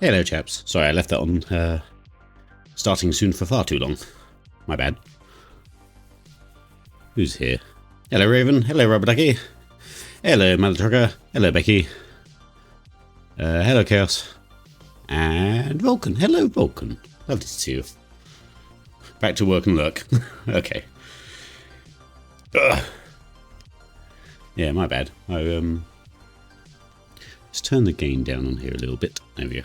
Hello, chaps. Sorry, I left that on starting soon for far too long. My bad. Who's here? Hello, Raven. Hello, Rubber Ducky. Hello, Mother Hello, Becky. Hello, Chaos. And Vulcan. Hello, Vulcan. Lovely to see you. Back to work and lurk. Okay. Ugh. Yeah, my bad. Let's turn the gain down on here a little bit. There we go.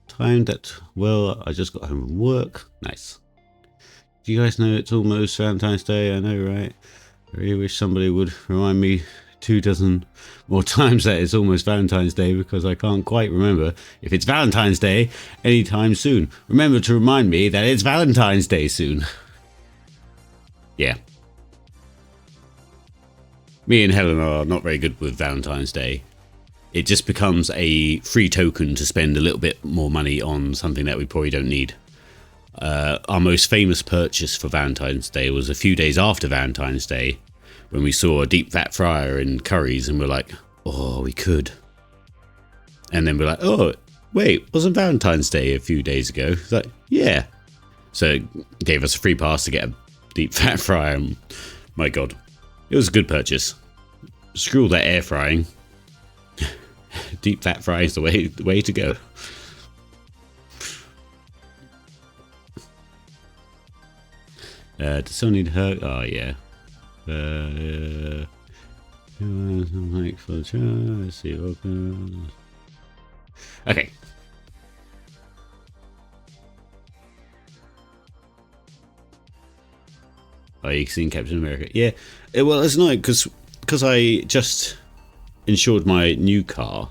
Timed that well. I just got home from work. Nice. Do you guys know it's almost Valentine's Day? I know, right? I really wish somebody would remind me 24 more times that it's almost Valentine's Day, because I can't quite remember if it's Valentine's Day anytime soon. Remember to remind me that it's Valentine's Day soon. Yeah. Me and Helen are not very good with Valentine's Day. It just becomes a free token to spend a little bit more money on something that we probably don't need. Our most famous purchase for Valentine's Day was a few days after Valentine's Day, when we saw a deep fat fryer in Curry's and we're like, oh, we could. And then we're like, oh, wait, wasn't Valentine's Day a few days ago? It's like, yeah. So it gave us a free pass to get a deep fat fryer. And my God, it was a good purchase. Screw all that air frying. Deep fat fry is the way to go. Does someone need hurt? Oh yeah. Like for the let's see. Okay. Oh, you seen Captain America? Yeah. Well, it's annoying because I just insured my new car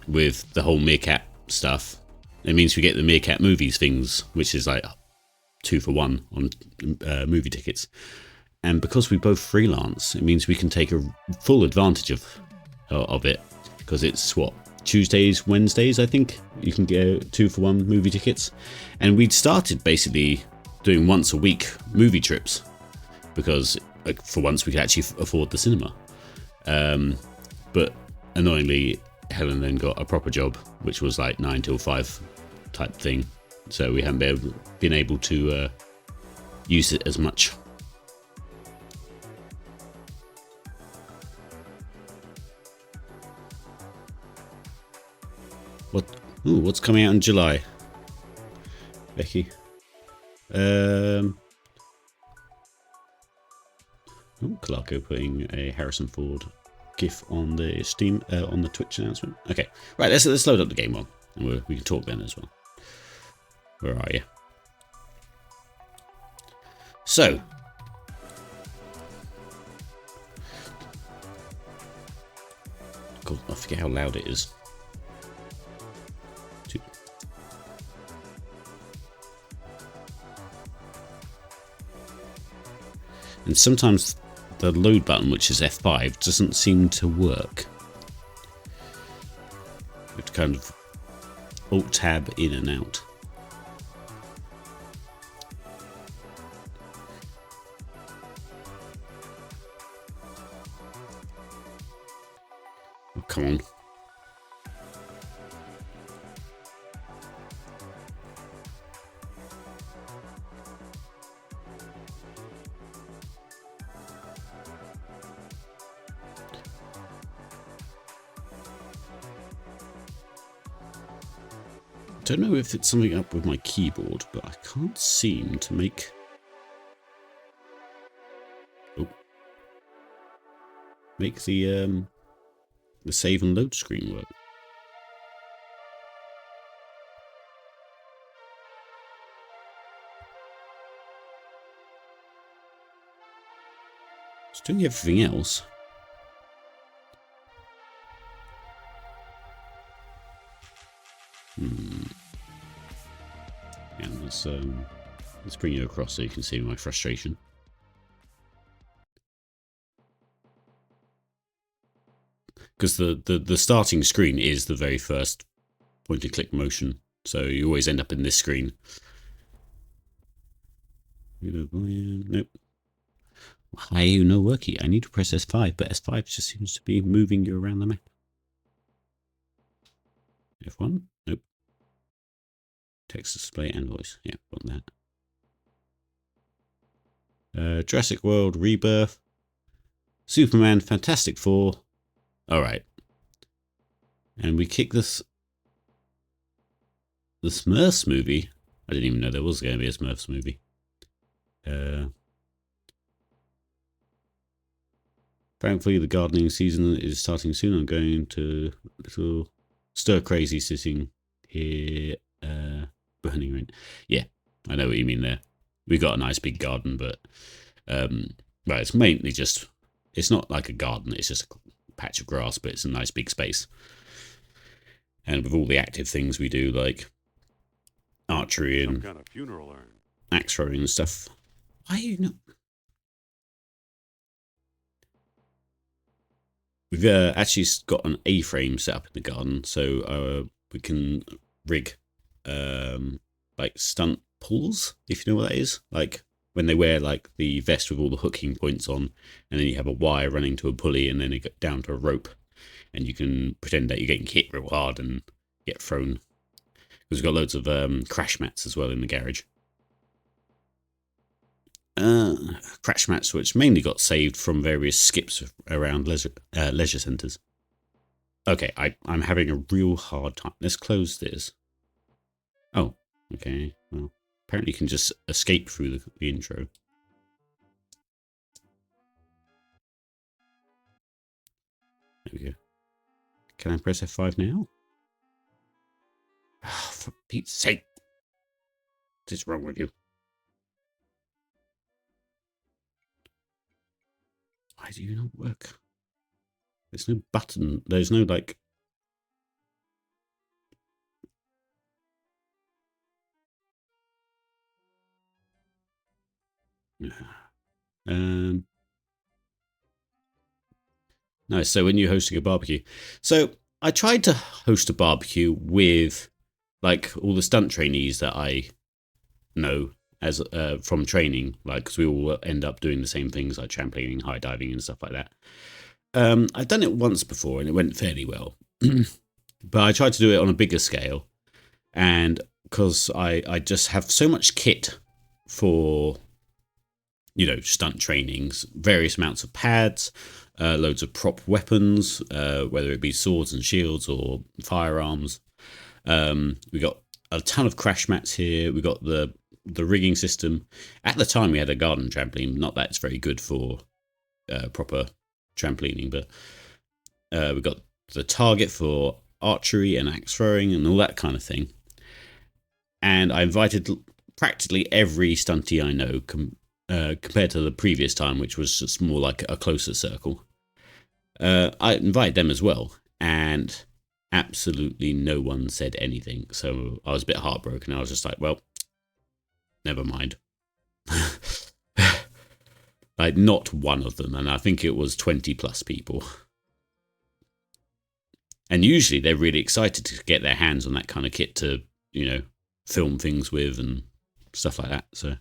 with the whole Meerkat stuff. It means we get the Meerkat movies things, which is like 2 for 1 on movie tickets. And because we both freelance, it means we can take a full advantage of it, because it's what, Tuesdays, Wednesdays, I think you can get 2 for 1 movie tickets. And we'd started basically doing once a week movie trips, because like, for once we could actually afford the cinema. But annoyingly, Helen then got a proper job, which was like 9 till 5 type thing. So we haven't been able to use it as much. What's coming out in July, Becky? Clarko putting a Harrison Ford GIF on the Steam on the Twitch announcement. Okay, right. Let's load up the game one, and we can talk then as well. Where are you? So, God, I forget how loud it is. And sometimes the load button, which is F5, doesn't seem to work. You have to kind of Alt-Tab in and out. Oh, come on. I don't know if it's something up with my keyboard, but I can't seem to make the save and load screen work. It's doing everything else. And let's bring you across so you can see my frustration. Because the starting screen is the very first point and click motion, so you always end up in this screen. Nope. Why are you no worky? I need to press S5, but S5 just seems to be moving you around the map. F1? Nope. Text display and voice. Yeah, got that. Jurassic World, Rebirth, Superman, Fantastic Four. Alright. And we kick this... The Smurfs movie. I didn't even know there was going to be a Smurfs movie. Thankfully, the gardening season is starting soon. I'm going to little stir crazy sitting here. Burning rain. Yeah, I know what you mean there. We got a nice big garden, but right, it's mainly just. It's not like a garden. It's just a patch of grass, but it's a nice big space. And with all the active things we do, like archery and kind of funeral urn. axe throwing and stuff. Why are you not? We've actually got an A-frame set up in the garden, so we can rig like stunt pulls, if you know what that is. Like when they wear like the vest with all the hooking points on, and then you have a wire running to a pulley, and then it get down to a rope, and you can pretend that you're getting hit real hard and get thrown. Because we've got loads of crash mats as well in the garage. Crash mats which mainly got saved from various skips around leisure centres. Okay, I'm having a real hard time. Let's close this. Oh, okay. Well, apparently you can just escape through the intro. There we go. Can I press F5 now? Oh, for Pete's sake. What is wrong with you? Why do you not work? There's no button. There's no, like... No, so when you're hosting a barbecue. So I tried to host a barbecue with, like, all the stunt trainees that I know as from training, like, because we all end up doing the same things, like trampolining, high diving and stuff like that. I've done it once before and it went fairly well. But I tried to do it on a bigger scale, and because I just have so much kit for, you know, stunt trainings, various amounts of pads, loads of prop weapons, whether it be swords and shields or firearms. We got a ton of crash mats here. We got the rigging system. At the time, we had a garden trampoline. Not that it's very good for proper trampolining, but we got the target for archery and axe throwing and all that kind of thing. And I invited practically every stunty I know, compared to the previous time, which was just more like a closer circle. I invited them as well, and absolutely no one said anything. So I was a bit heartbroken. I was just like, well, never mind. Like, not one of them, and I think it was 20 plus people. And usually they're really excited to get their hands on that kind of kit to, you know, film things with and stuff like that. So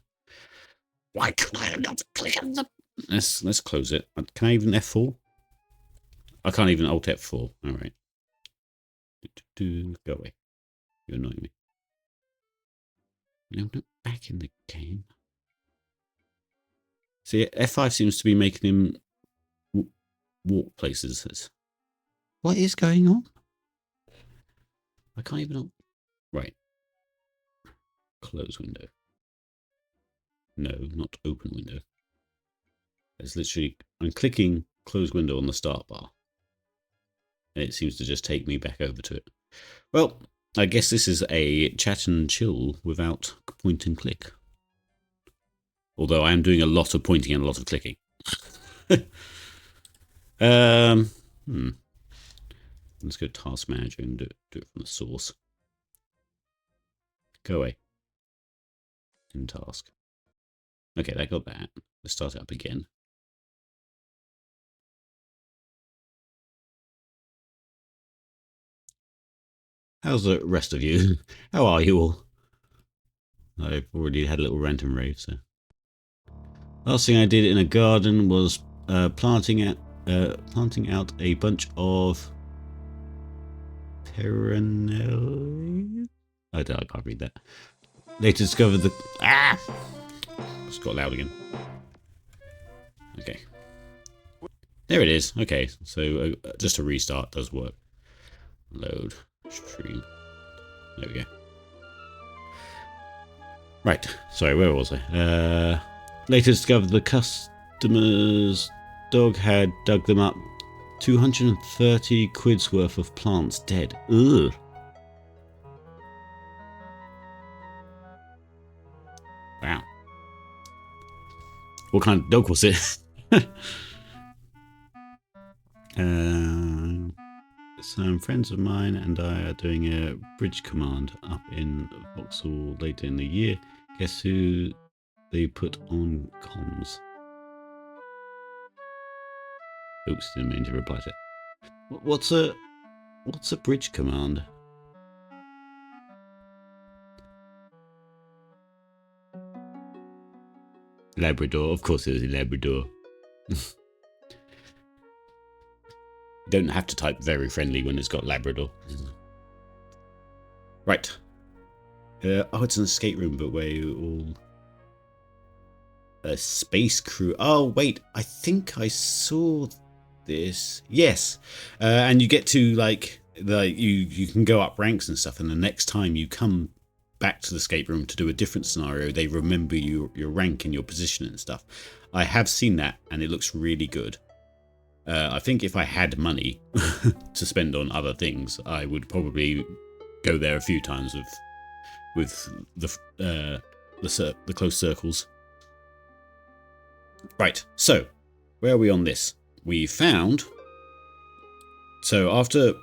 why can I not click on the... Let's close it. Can I even F4? I can't even Alt F4. All right. Go away. You're annoying me. No, not back in the game. See, F5 seems to be making him walk places. What is going on? I can't even... Right. Close window. No, not open window. It's literally... I'm clicking close window on the start bar. And it seems to just take me back over to it. Well, I guess this is a chat and chill without point and click. Although I am doing a lot of pointing and a lot of clicking. Let's go task manager and do it from the source. Go away. In task. Okay, that got that. Let's start it up again. How's the rest of you? How are you all? I've already had a little rant and rave, so. Last thing I did in a garden was planting out a bunch of perennial. I can't read that. Later discovered the Just got loud again. Okay, there it is. Okay, so just a restart does work. Load stream. There we go. Right. Sorry, where was I? Later discovered the customer's dog had dug them up. 230 quid's worth of plants dead. Ugh. Wow. What kind of dog was it? Some friends of mine and I are doing a bridge command up in Vauxhall later in the year. Guess who they put on comms? Oops, didn't mean to reply to it. What's a bridge command? Labrador, of course it was a Labrador. Don't have to type very friendly when it's got Labrador. Right. Oh, it's an escape room, but where you all... A space crew. Oh, wait. I think I saw this. Yes. And you get to, like you can go up ranks and stuff, and the next time you come back to the escape room to do a different scenario, they remember your rank and your position and stuff. I have seen that, and it looks really good. I think if I had money to spend on other things, I would probably go there a few times with the close circles. Right, so where are we on this? We found. So after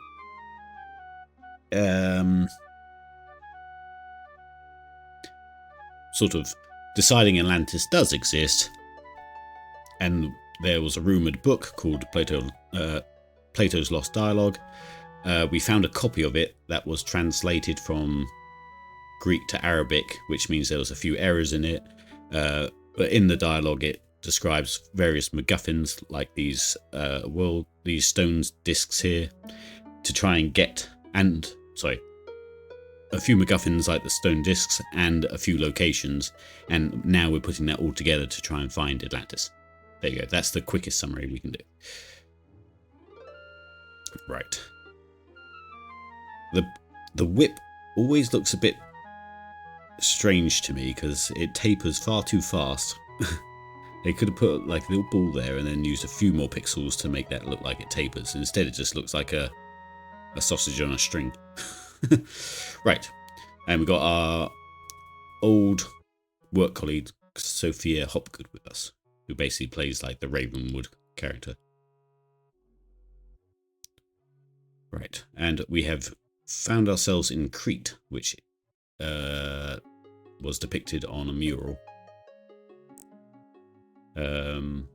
sort of deciding Atlantis does exist, and there was a rumoured book called Plato's Lost Dialogue. We found a copy of it that was translated from Greek to Arabic, which means there was a few errors in it. But in the dialogue, it describes various MacGuffins, like these stone discs here, to try and get a few MacGuffins like the stone discs and a few locations. And now we're putting that all together to try and find Atlantis. There you go. That's the quickest summary we can do. Right. The whip always looks a bit strange to me because it tapers far too fast. They could have put like a little ball there and then used a few more pixels to make that look like it tapers. Instead, it just looks like a sausage on a string. Right. And we've got our old work colleague, Sophia Hopgood, with us, who basically plays like the Ravenwood character. Right, and we have found ourselves in Crete, which was depicted on a mural. And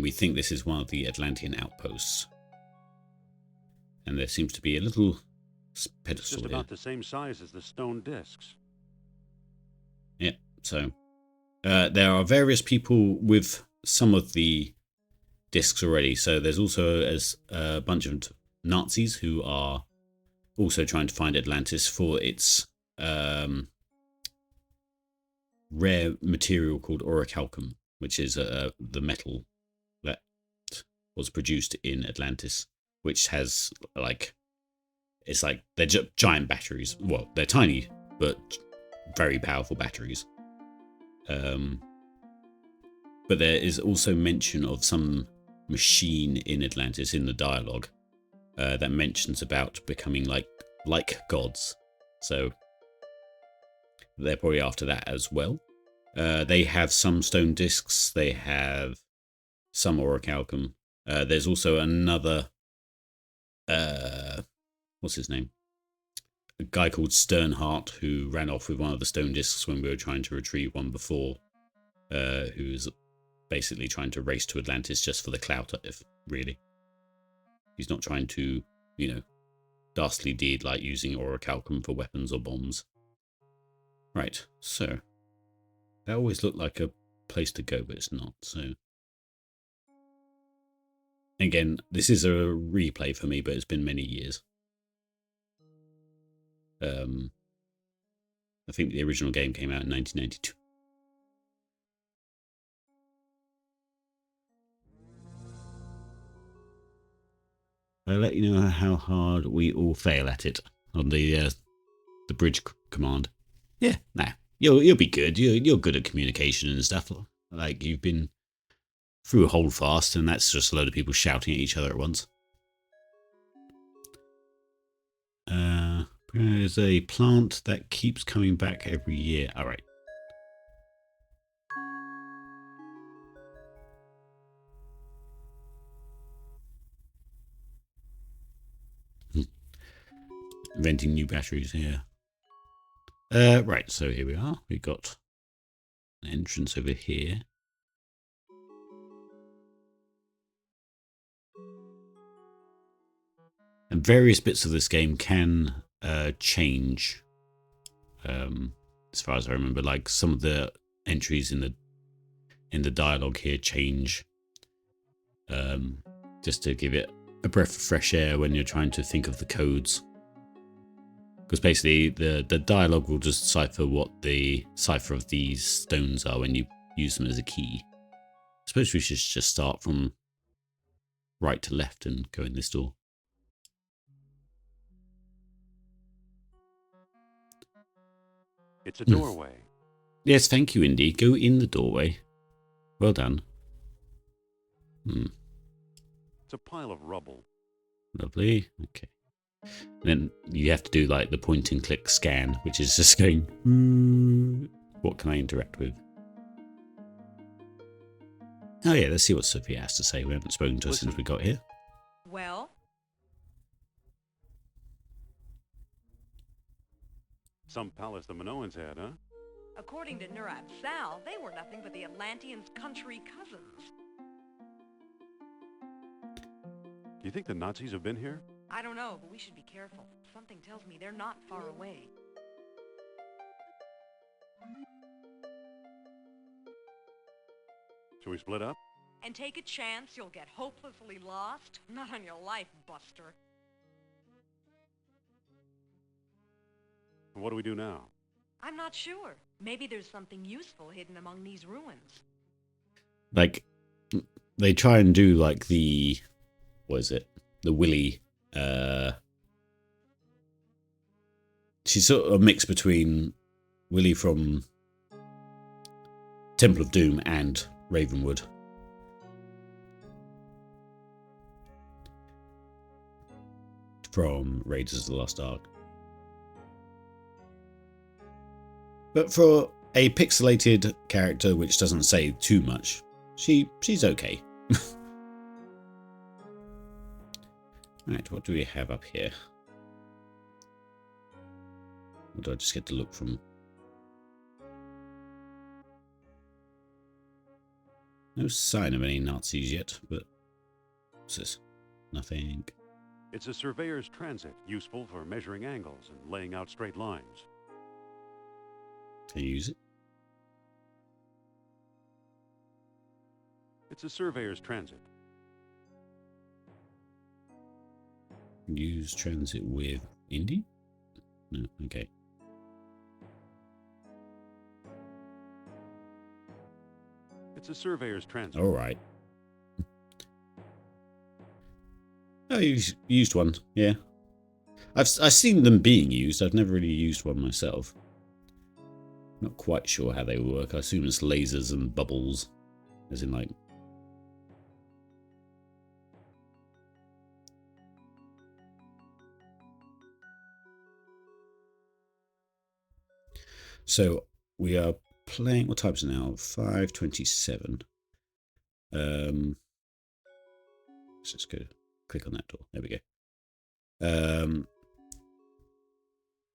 we think this is one of the Atlantean outposts. And there seems to be a little pedestal just about the same size as the stone discs. Yeah, so there are various people with some of the discs already. So there's also a bunch of Nazis who are also trying to find Atlantis for its rare material called orichalcum, which is the metal that was produced in Atlantis, which has it's like they're giant batteries. Well, they're tiny but very powerful batteries. But there is also mention of some machine in Atlantis in the dialogue that mentions about becoming like gods. So they're probably after that as well. They have some stone discs. They have some orichalcum. There's also another what's his name? A guy called Sternhart who ran off with one of the stone discs when we were trying to retrieve one before, who's basically trying to race to Atlantis just for the clout, really. He's not trying to, dastardly deed like using orichalcum for weapons or bombs. Right, so That always looked like a place to go, but it's not. So again, this is a replay for me, but it's been many years. I think the original game came out in 1992. I'll let you know how hard we all fail at it on the bridge command. Yeah, nah, you'll be good. You're good at communication and stuff. Like you've been through a holdfast, and that's just a load of people shouting at each other at once. There's a plant that keeps coming back every year. All right. Inventing new batteries here. Right, so here we are. We've got an entrance over here. And various bits of this game can change, as far as I remember. Like some of the entries in the dialogue here change, just to give it a breath of fresh air when you're trying to think of the codes. Because basically the dialogue will just cipher what the cipher of these stones are when you use them as a key. I suppose we should just start from right to left and go in this door. It's a doorway. Yes, thank you, Indy. Go in the doorway. Well done. It's a pile of rubble. Lovely. Okay. And then you have to do like the point and click scan, which is just going, what can I interact with? Oh yeah, let's see what Sophia has to say. We haven't spoken to her since we got here. Well? Some palace the Minoans had, huh? According to Nurat Sal, they were nothing but the Atlanteans' country cousins. Do you think the Nazis have been here? I don't know, but we should be careful. Something tells me they're not far away. Shall we split up? And take a chance you'll get hopelessly lost? Not on your life, Buster. What do we do now? I'm not sure. Maybe there's something useful hidden among these ruins. Like, they try and do like the, what is it? The Willy, she's sort of a mix between Willy from Temple of Doom and Ravenwood. From Raiders of the Lost Ark. But for a pixelated character which doesn't say too much, she's okay. Right, what do we have up here? Or do I just get to look from? No sign of any Nazis yet, but what's this? Nothing. It's a surveyor's transit, useful for measuring angles and laying out straight lines. Can you use it? It's a surveyor's transit. Use transit with Indy? No, okay. It's a surveyor's transit. All right. Oh, you've used one, yeah. I've seen them being used. I've never really used one myself. Not quite sure how they work. I assume it's lasers and bubbles, as in like. So we are playing. What time is it now? 5:27. Let's just go click on that door. There we go.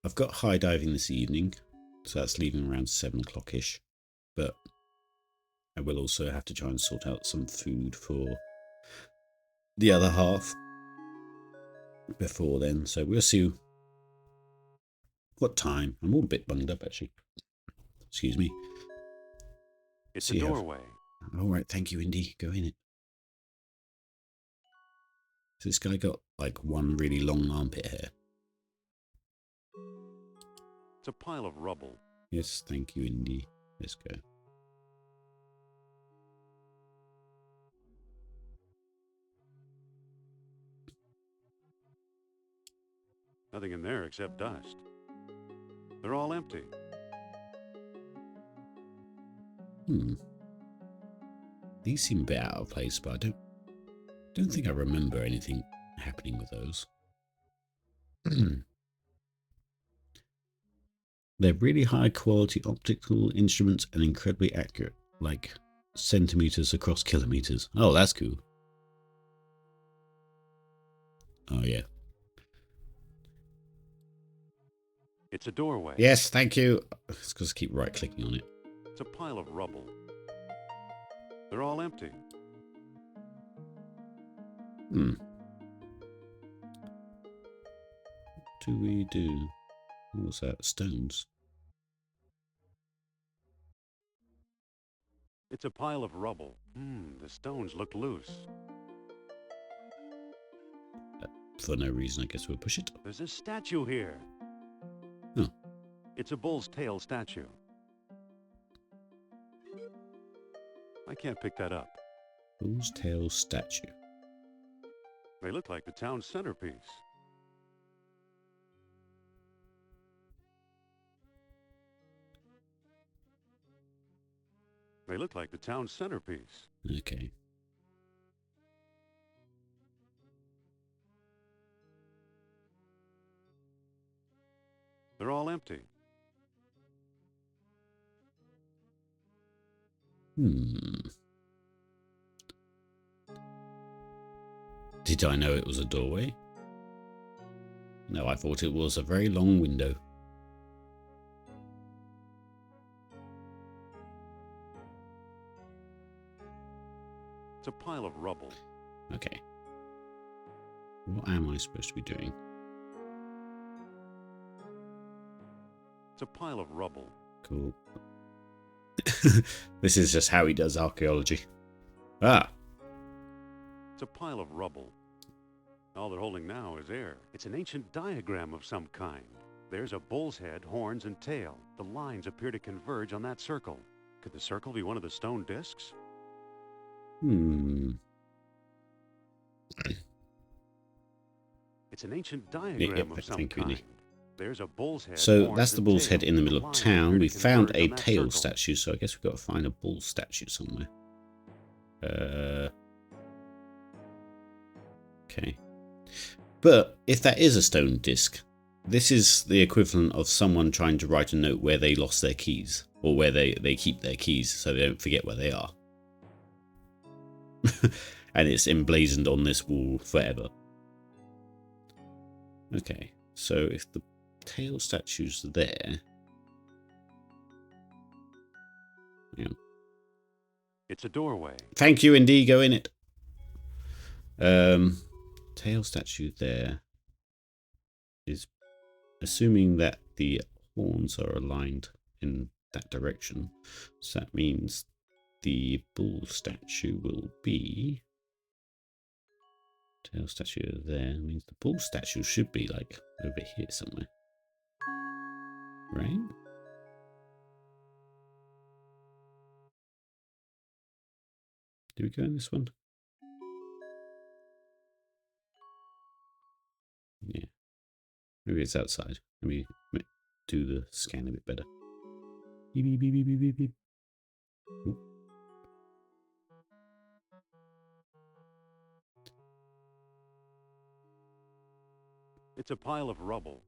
I've got high diving this evening, so that's leaving around 7 o'clock-ish. But I will also have to try and sort out some food for the other half before then. So we'll see what time. I'm all a bit bunged up, actually. Excuse me. It's So a you have- doorway. All right, thank you, Indy. Go in it. So this guy got like one really long armpit hair. It's a pile of rubble. Yes, thank you, Indy. Let's go. Nothing in there except dust. They're all empty. These seem a bit out of place, but I don't think I remember anything happening with those. They're really high quality optical instruments and incredibly accurate, like centimeters across kilometers. Oh, that's cool. Oh, yeah. It's a doorway. Yes, thank you. It's because I keep right clicking on it. It's a pile of rubble. They're all empty. What do we do? What was that? Stones. It's a pile of rubble. The stones look loose. For no reason, I guess we'll push it. There's a statue here. Oh. It's a bull's tail statue. I can't pick that up. Bull's tail statue. They look like the town's centerpiece. They look like the town's centerpiece. Okay. They're all empty. Did I know it was a doorway? No, I thought it was a very long window. It's a pile of rubble. Okay. What am I supposed to be doing? It's a pile of rubble. Cool. This is just how he does archaeology. Ah, It's a pile of rubble. All they're holding now is air. It's an ancient diagram of some kind. There's a bull's head, horns, and tail. The lines appear to converge on that circle. Could the circle be one of the stone discs? It's an ancient diagram of some thank you, kind. Nick. There's a bull's head. So horns, that's the and bull's tail. head in the middle of lines town. appear to We found converge a on that tail circle. statue, so I guess we've got to find a bull statue somewhere. Okay. But if that is a stone disc, this is the equivalent of someone trying to write a note where they lost their keys, or where they keep their keys so they don't forget where they are. And it's emblazoned on this wall forever. Okay, so if the tail statue's there... Yeah. It's a doorway. Thank you, Indigo, in it. Tail statue there is assuming that the horns are aligned in that direction. So that means the bull statue will be... Tail statue there means the bull statue should be like over here somewhere. Right? Do we go in this one? Yeah. Maybe it's outside. Let me do the scan a bit better. Beep, beep, beep, beep, beep, beep, beep. Oop. It's a pile of rubble.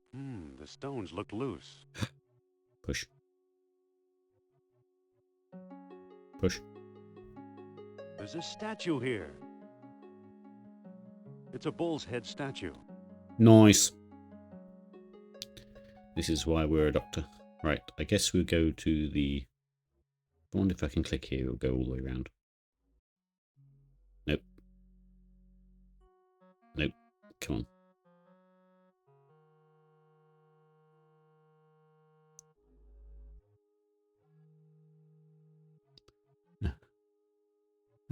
The stones look loose. Push. Push. There's a statue here. It's a bull's head statue. Nice. This is why we're a doctor. Right, I guess we'll go to the... I wonder if I can click here, it'll go all the way around. Nope. Nope. Come on.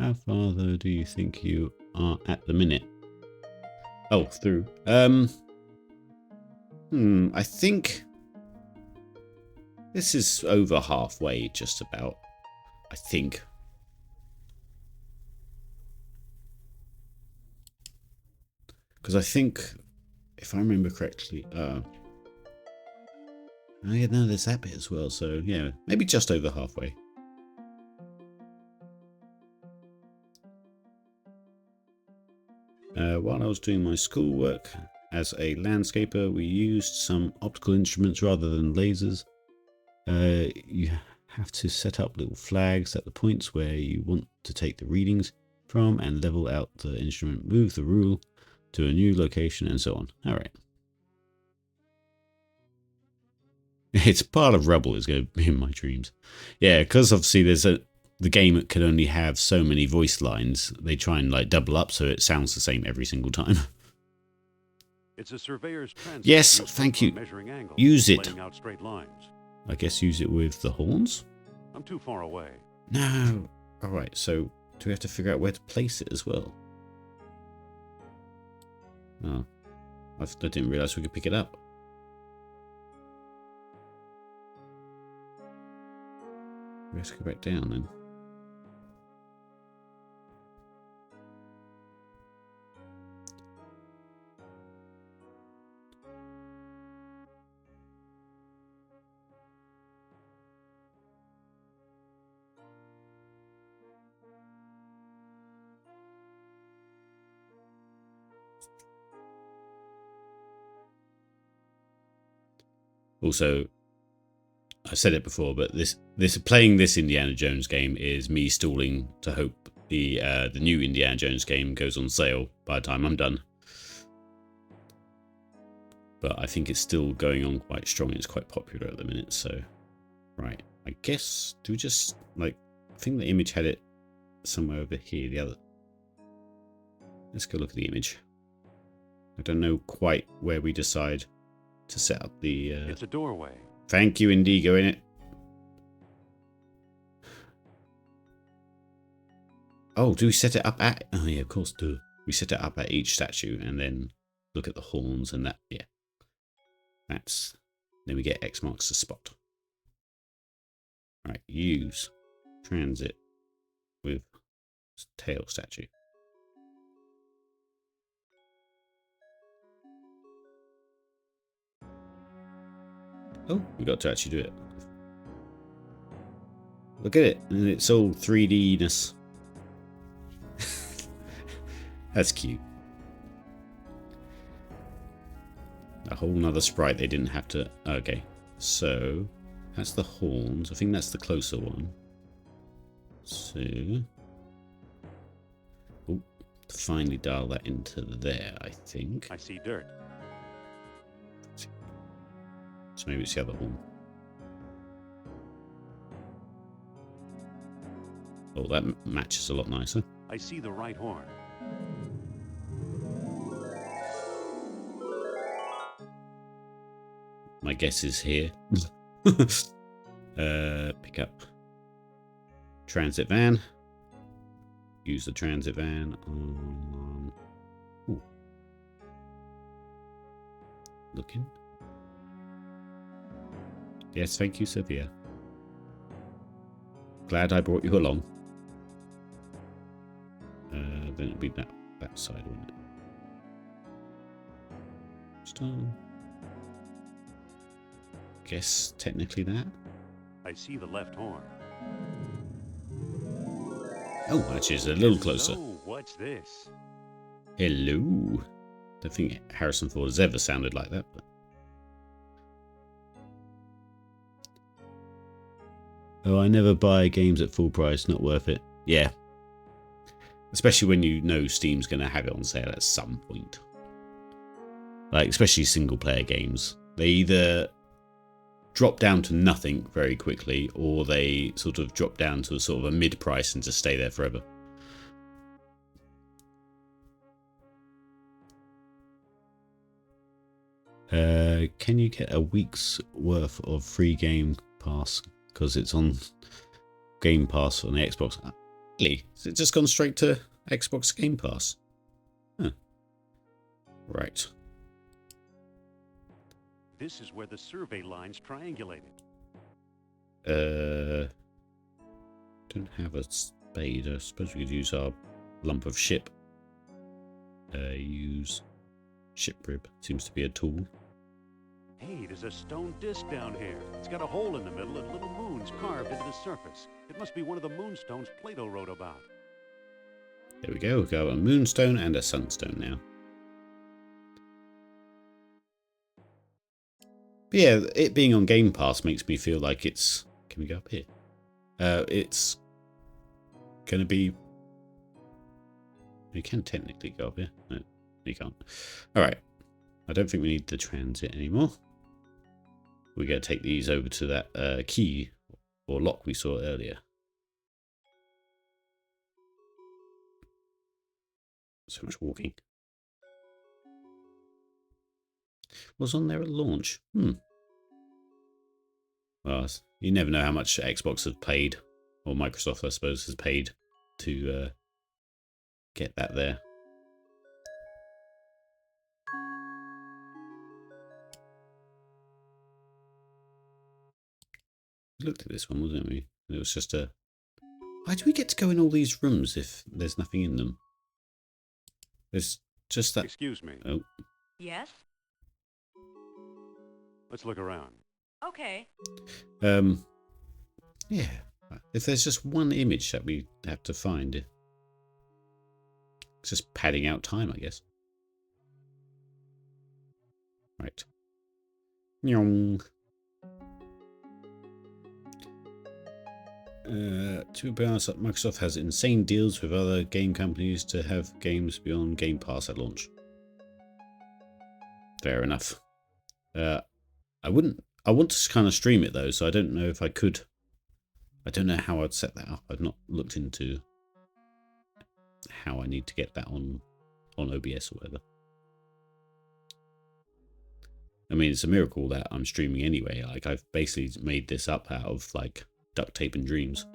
how far though do you think you are at the minute? Oh, through. I think this is over halfway, just about. I think. Because I think, if I remember correctly, oh yeah, no, there's that bit as well. So yeah, maybe just over halfway. While I was doing my schoolwork as a landscaper, we used some optical instruments rather than lasers. You have to set up little flags at the points where you want to take the readings from and level out the instrument, move the rule to a new location, and so on. All right. It's part of Rubble is going to be in my dreams. Yeah, because obviously the game can only have so many voice lines. They try and like double up so it sounds the same every single time. It's a surveyor's transect Yes, useful thank for you. measuring angles, Use it. laying out straight lines. I guess use it with the horns? I'm too far away. No. Alright, so do we have to figure out where to place it as well? Oh. I didn't realise we could pick it up. Let's go back down then. Also, I've said it before, but playing this Indiana Jones game is me stalling to hope the new Indiana Jones game goes on sale by the time I'm done. But I think it's still going on quite strong. It's quite popular at the minute. So, right, I guess do we just like? I think the image had it somewhere over here. The other. Let's go look at the image. I don't know quite where we decide to set up the. It's a doorway. Thank you, Indigo, in it. Oh, do we set it up at... Oh, yeah, of course, do. We set it up at each statue and then look at the horns and that. Yeah. That's... Then we get X marks the spot. Right, use transit with tail statue. Oh, we got to actually do it. Look at it, and it's all 3D-ness. That's cute. A whole nother sprite they didn't have to... Okay, so that's the horns. I think that's the closer one. So... Oh, finally dial that into there, I think. I see dirt. So maybe it's the other horn. Oh, that matches a lot nicer. I see the right horn. My guess is here. Pick up transit van. Use the transit van on... Ooh. Looking. Yes, thank you, Sophia. Glad I brought you along. Then it'd be that side, wouldn't it? Stone. Guess technically that. I see the left horn. Oh, actually, it's a little closer. So, what's this? Hello. Don't think Harrison Ford has ever sounded like that, but. Oh, I never buy games at full price, not worth it. Yeah. Especially when you know Steam's going to have it on sale at some point. Like, especially single player games. They either drop down to nothing very quickly, or they sort of drop down to a sort of a mid price and just stay there forever. Can you get a week's worth of free Game Pass? Because it's on Game Pass on the Xbox. Really? Has it just gone straight to Xbox Game Pass? Huh. Right. This is where the survey lines triangulated. Don't have a spade. I suppose we could use our lump of ship. Use ship rib. Seems to be a tool. Hey, there's a stone disc down here. It's got a hole in the middle and little moons carved into the surface. It must be one of the moonstones Plato wrote about. There we go. We've got a moonstone and a sunstone now. But yeah, it being on Game Pass makes me feel like it's... Can we go up here? It's going to be... You can technically go up here. No, you can't. Alright. I don't think we need the transit anymore. We're going to take these over to that key or lock we saw earlier. So much walking. Was on there at launch. Well, you never know how much Xbox has paid, or Microsoft, I suppose, has paid to get that there. We looked at this one, wasn't we? It was just a... Why do we get to go in all these rooms if there's nothing in them? There's just that... Excuse me. Oh. Yes? Let's look around. Okay. Yeah. If there's just one image that we have to find, it's just padding out time, I guess. Right. Nyong. To be honest, Microsoft has insane deals with other game companies to have games beyond Game Pass at launch. Fair enough. I want to kind of stream it though, so I don't know if I could. I don't know how I'd set that up. I've not looked into how I need to get that on OBS or whatever. I mean, it's a miracle that I'm streaming anyway. Like, I've basically made this up out of like duct tape and dreams.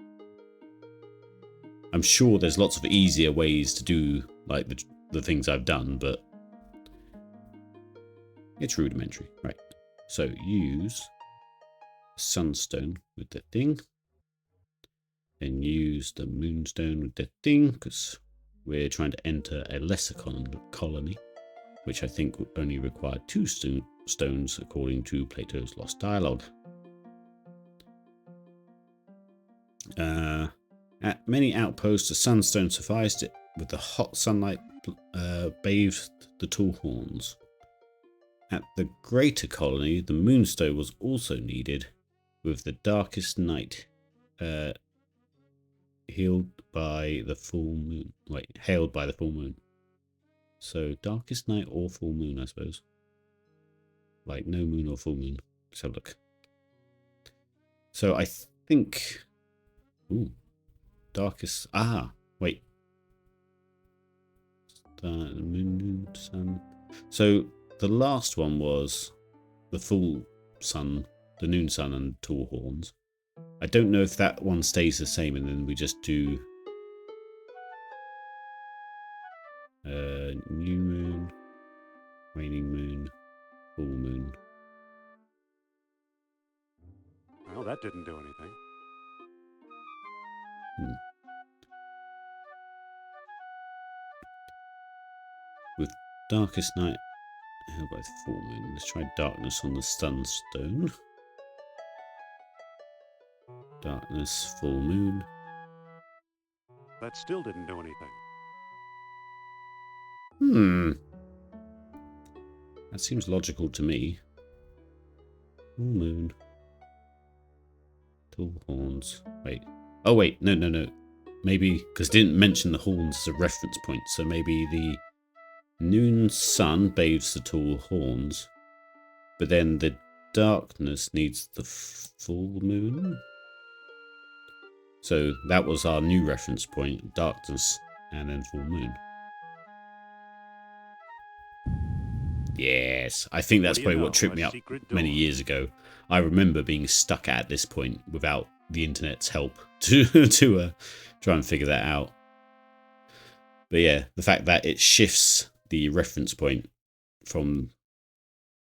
I'm sure there's lots of easier ways to do like the things I've done, but it's rudimentary. Right. So use sunstone with the thing. Then use the moonstone with the thing, because we're trying to enter a lesser colony, which I think would only require 2 stones according to Plato's Lost Dialogue. At many outposts, a sunstone sufficed. It with the hot sunlight bathed the tall horns. At the greater colony, the moonstone was also needed, with the darkest night hailed by the full moon. So darkest night or full moon, I suppose. Like no moon or full moon. Let's have a look. So I think... Ooh. Darkest... Ah, wait. The moon, sun... So the last one was the full sun, the noon sun and tall horns. I don't know if that one stays the same and then we just do new moon, waning moon, full moon. Well, that didn't do anything. With darkest night held by full moon. Let's try darkness on the sunstone. Darkness, full moon. That still didn't do anything. That seems logical to me. Full moon. Tall horns. Wait. Oh, wait. No. Maybe, because didn't mention the horns as a reference point, so maybe the noon sun bathes the tall horns, but then the darkness needs the full moon? So that was our new reference point, darkness and then full moon. Yes, I think that's probably what tripped me up many years ago. I remember being stuck at this point without the internet's help to try and figure that out. But yeah, the fact that it shifts the reference point from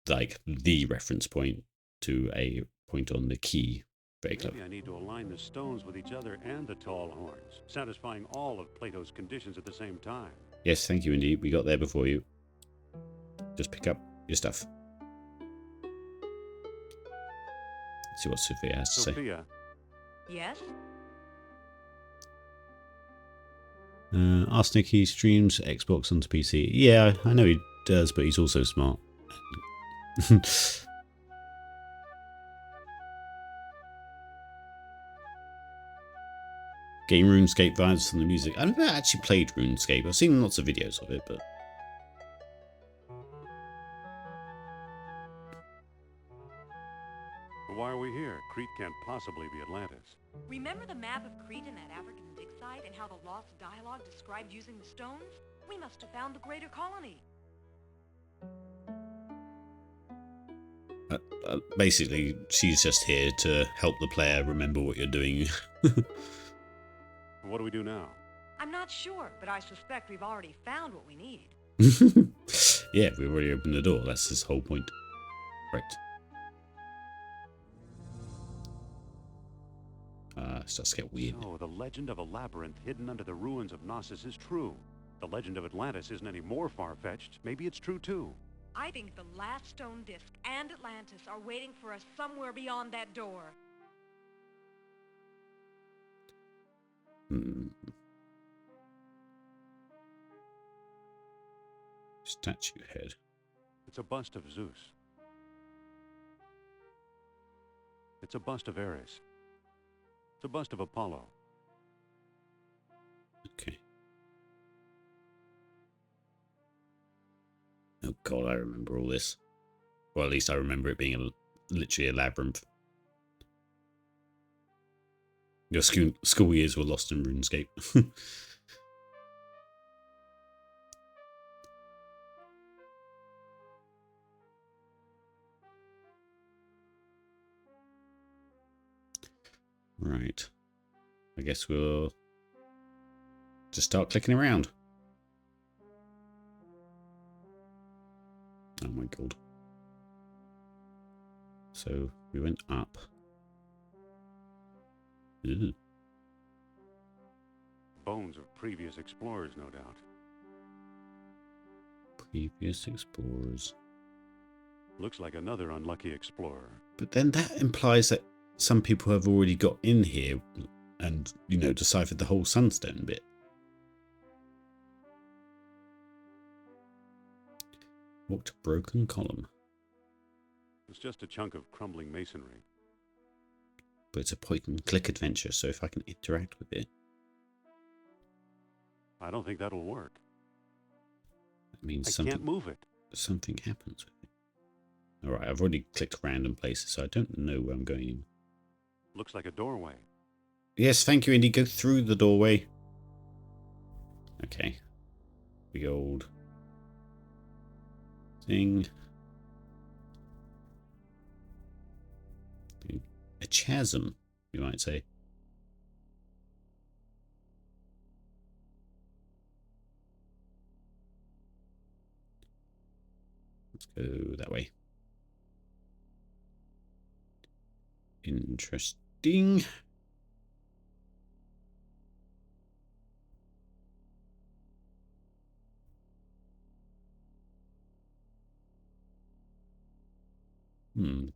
like the reference point to a point on the key. Very clever. Maybe I need to align the stones with each other and the tall horns, satisfying all of Plato's conditions at the same time. Yes, thank you indeed. We got there before you. Just pick up your stuff. Let's see what Sophia has to say. Sophia, Yes? Arsenic, he streams Xbox onto PC. Yeah, I know he does, but he's also smart. Game RuneScape vibes from the music. I've never actually played RuneScape. I've seen lots of videos of it, but but why are we here? Crete can't possibly be Atlantis. Remember the map of Crete and that African dig site and how the lost dialogue described using the stones? We must have found the greater colony. basically, she's just here to help the player remember what you're doing. What do we do now? I'm not sure, but I suspect we've already found what we need. Yeah, we've already opened the door. That's his whole point. Right. It starts to get weird. So, the legend of a labyrinth hidden under the ruins of Knossos is true. The legend of Atlantis isn't any more far-fetched. Maybe it's true, too. I think the last stone disc and Atlantis are waiting for us somewhere beyond that door. Statue head. It's a bust of Zeus. It's a bust of Ares. It's a bust of Apollo. Okay. Oh god, I remember all this. Well, at least I remember it being literally a labyrinth. Your school years were lost in RuneScape. Right. I guess we'll just start clicking around. Oh my god. So we went up. Ew. Bones of previous explorers, no doubt. Previous explorers. Looks like another unlucky explorer. But then that implies that some people have already got in here and, you know, deciphered the whole sunstone bit. Walked a broken column. It's just a chunk of crumbling masonry. But it's a point and click adventure, so if I can interact with it, I don't think that'll work. that means I something can't move it. something happens with it. Alright, I've already clicked random places, so I don't know where I'm going. Looks like a doorway. Yes, thank you, Indy. Go through the doorway. Okay. Big old thing. A chasm, you might say. Let's go that way. Interesting. Ooh.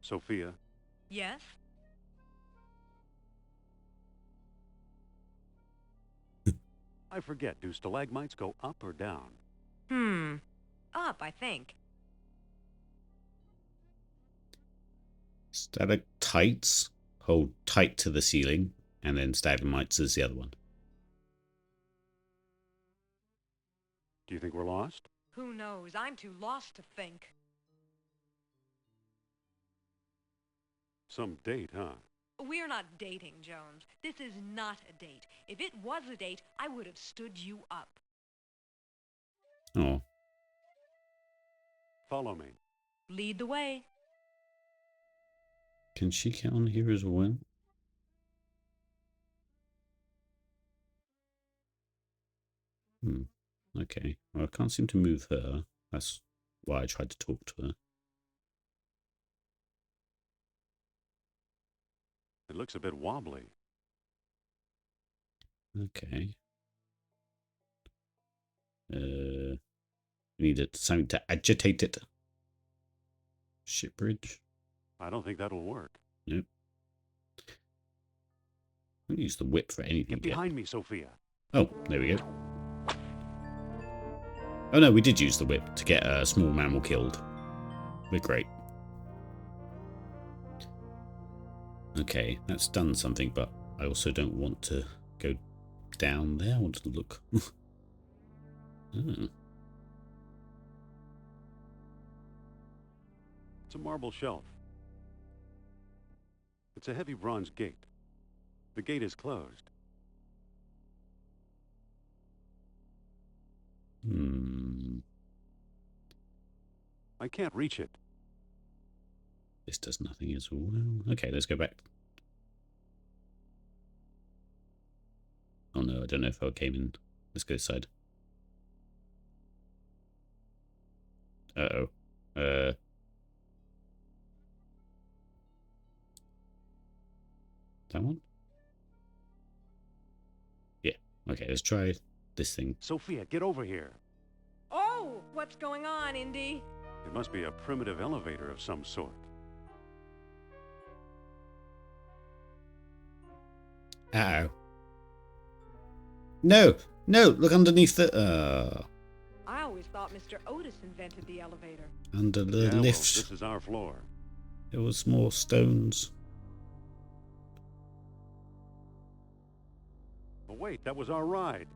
Sophia, Yes? I forget, do stalagmites go up or down? Up, I think. Stalactites hold tight to the ceiling, and then stalagmites is the other one. Do you think we're lost? Who knows? I'm too lost to think. Some date, huh? We're not dating, Jones. This is not a date. If it was a date, I would have stood you up. Oh, Follow me. Lead the way. can she get on here as well? Okay. Well, I can't seem to move her. That's why I tried to talk to her. It looks a bit wobbly. Okay. We needed something to agitate it. Ship bridge. I don't think that'll work. Nope. I don't use the whip for anything Get behind me, Sophia. Oh, there we go. Oh no, we did use the whip to get a small mammal killed. We're great. Okay, that's done something, but I also don't want to go down there. I want to look. Oh. It's a marble shelf. It's a heavy bronze gate. The gate is closed. I can't reach it. This does nothing as well. Okay, let's go back. Oh no, I don't know if I came in. Let's go this side. Uh-oh. That one? Yeah. Okay, let's try this thing. Sophia, get over here. Oh, what's going on, Indy? It must be a primitive elevator of some sort. Uh-oh. No! No! Look underneath the... I always thought Mr. Otis invented the elevator. Under the Yeah, well, lift. this is our floor. There was more stones. Oh, wait, that was our ride.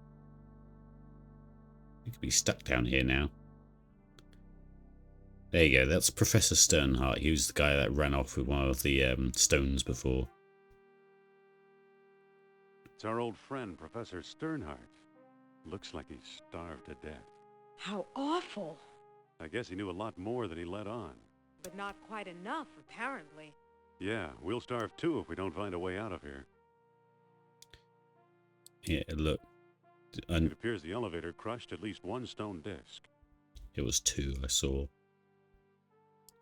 You could be stuck down here now. There you go. That's Professor Sternhardt. He was the guy that ran off with one of the stones before. It's our old friend, Professor Sternhardt. Looks like he's starved to death. How awful. I guess he knew a lot more than he let on. But not quite enough, apparently. Yeah, we'll starve too if we don't find a way out of here. Yeah, look. It appears the elevator crushed at least one stone disc. It was 2 I saw.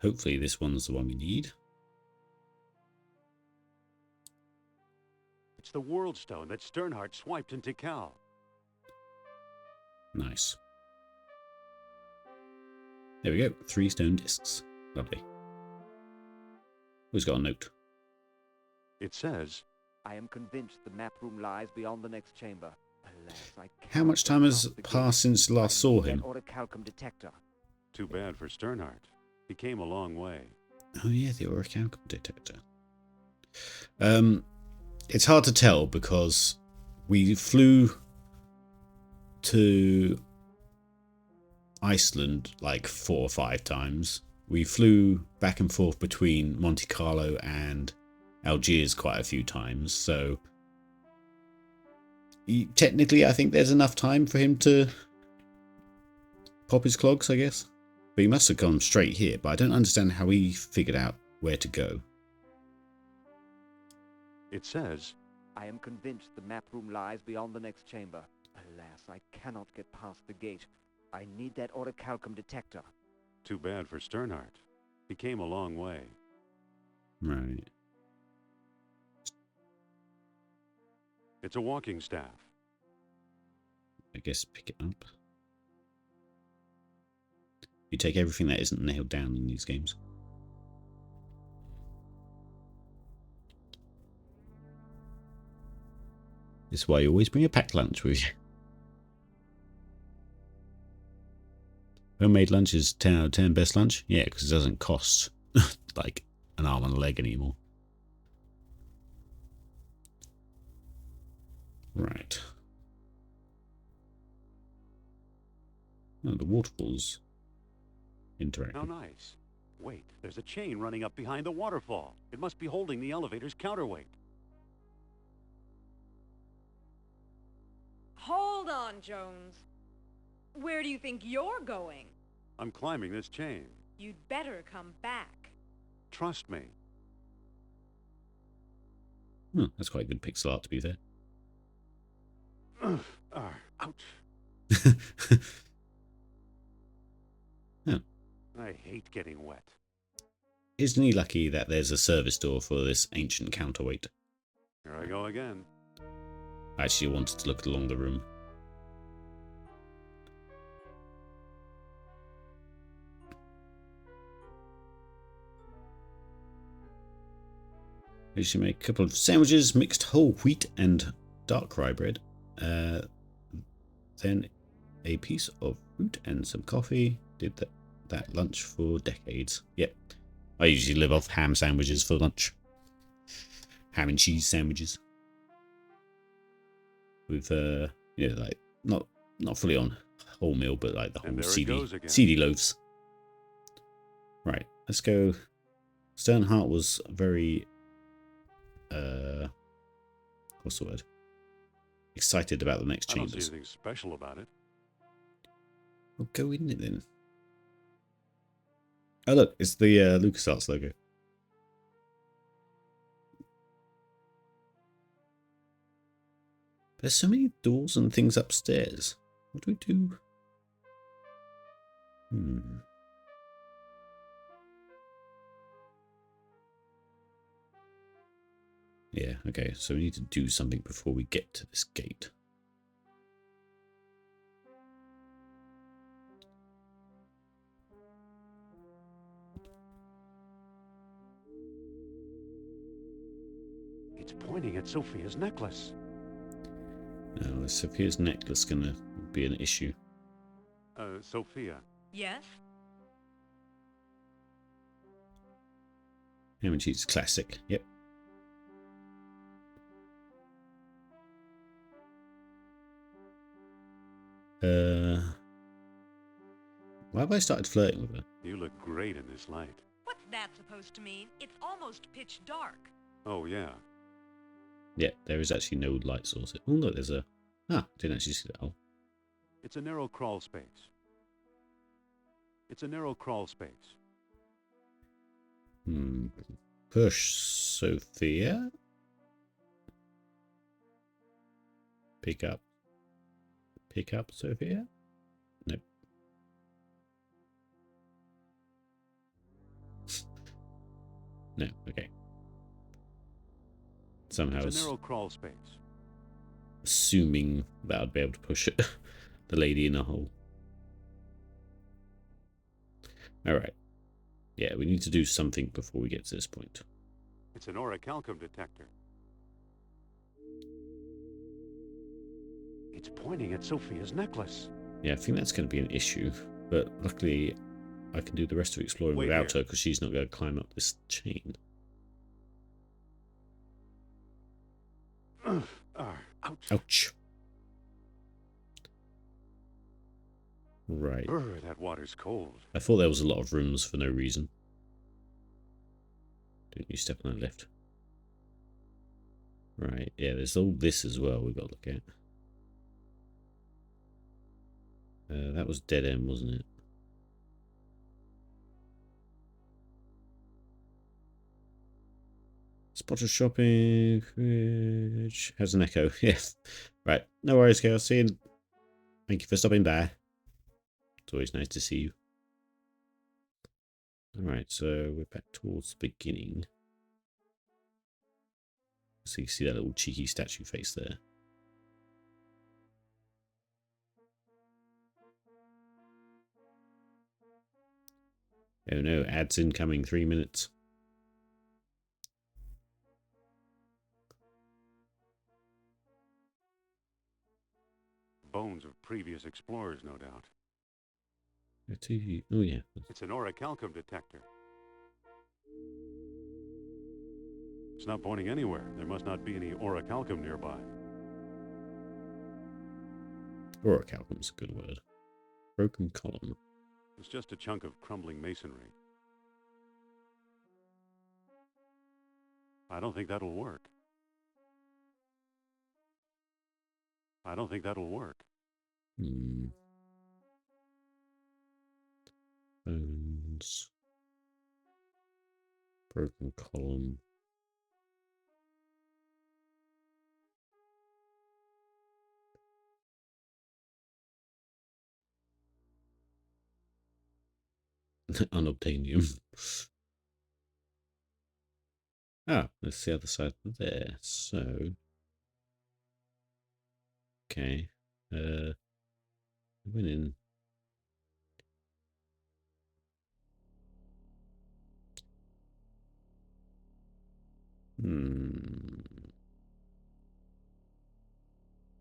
Hopefully this one's the one we need. It's the World Stone that Sternhardt swiped in Tikal. Nice. There we go. 3 stone discs. Lovely. Who's got a note? It says, I am convinced the map room lies beyond the next chamber. Alas, I How much time has passed since last saw him? Orichalcum detector. too bad for Sternhardt. He came a long way. Oh yeah, the orichalcum detector. It's hard to tell because we flew to Iceland like 4 or 5 times. We flew back and forth between Monte Carlo and Algiers quite a few times. So technically, I think there's enough time for him to pop his clogs, I guess. But he must have gone straight here. But I don't understand how he figured out where to go. It says, I am convinced the map room lies beyond the next chamber. Alas, I cannot get past the gate. I need that orichalcum detector. too bad for Sternhardt. He came a long way. Right. It's a walking staff. I guess pick it up. You take everything that isn't nailed down in these games. This is why you always bring a packed lunch with you. Homemade lunch is 10 out of 10 best lunch? Yeah, because it doesn't cost like an arm and a leg anymore. Right. Oh, the waterfall's How interactive. nice. Wait, there's a chain running up behind the waterfall. It must be holding the elevator's counterweight. Hold on, Jones. Where do you think you're going? I'm climbing this chain. You'd better come back. Trust me. That's quite good pixel art, to be fair. Ouch. Yeah. I hate getting wet. Isn't he lucky that there's a service door for this ancient counterweight? Here I go again. I actually wanted to look along the room. We should make a couple of sandwiches, mixed whole wheat and dark rye bread. Then a piece of fruit and some coffee. Did that lunch for decades. Yep. I usually live off ham sandwiches for lunch. Ham and cheese sandwiches. With like not fully on wholemeal, but like the whole seedy loaves. Right, let's go. Sternhart was very what's the word? Excited about the next I don't chambers. see anything special about it. We'll go in it then. Oh look, it's the LucasArts logo. There's so many doors and things upstairs. What do we do? Yeah, okay, so we need to do something before we get to this gate. It's pointing at Sophia's necklace. Now, is Sophia's necklace going to be an issue? Sophia. Yes? Ham and cheese classic, yep. Why have I started flirting with her? You look great in this light. What's that supposed to mean? It's almost pitch dark. Oh, yeah. Yeah, there is actually no light source. Oh, look, there's a... didn't actually see that. Oh. It's a narrow crawl space. It's a narrow crawl space. Push Sophia. Pick up. Pick up Sophia. Nope. No, okay. Somehow It's a narrow crawl space. Assuming that I'd be able to push it, the lady in a hole. Alright. Yeah, we need to do something before we get to this point. It's an orichalcum detector. It's pointing at Sophia's necklace. Yeah, I think that's going to be an issue. But luckily, I can do the rest of exploring without her because she's not going to climb up this chain. Ouch. Ouch. Right. That water's cold. I thought there was a lot of rooms for no reason. Didn't you step on that lift? Right, yeah, there's all this as well we've got to look at. That was dead end, wasn't it? Spot of shopping, fridge. Has an echo. Yes. Right. No worries, girl. See you. Thank you for stopping by. It's always nice to see you. Alright, so we're back towards the beginning. So you see that little cheeky statue face there. Oh no, ads incoming, 3 minutes. Bones of previous explorers, no doubt. Oh yeah. It's an orichalcum detector. It's not pointing anywhere. There must not be any orichalcum nearby. Orichalcum's a good word. Broken column. It's just a chunk of crumbling masonry. I don't think that'll work. I don't think that'll work. Bones. Broken column. Unobtainium. Ah, that's the other side there. So, okay. I went in.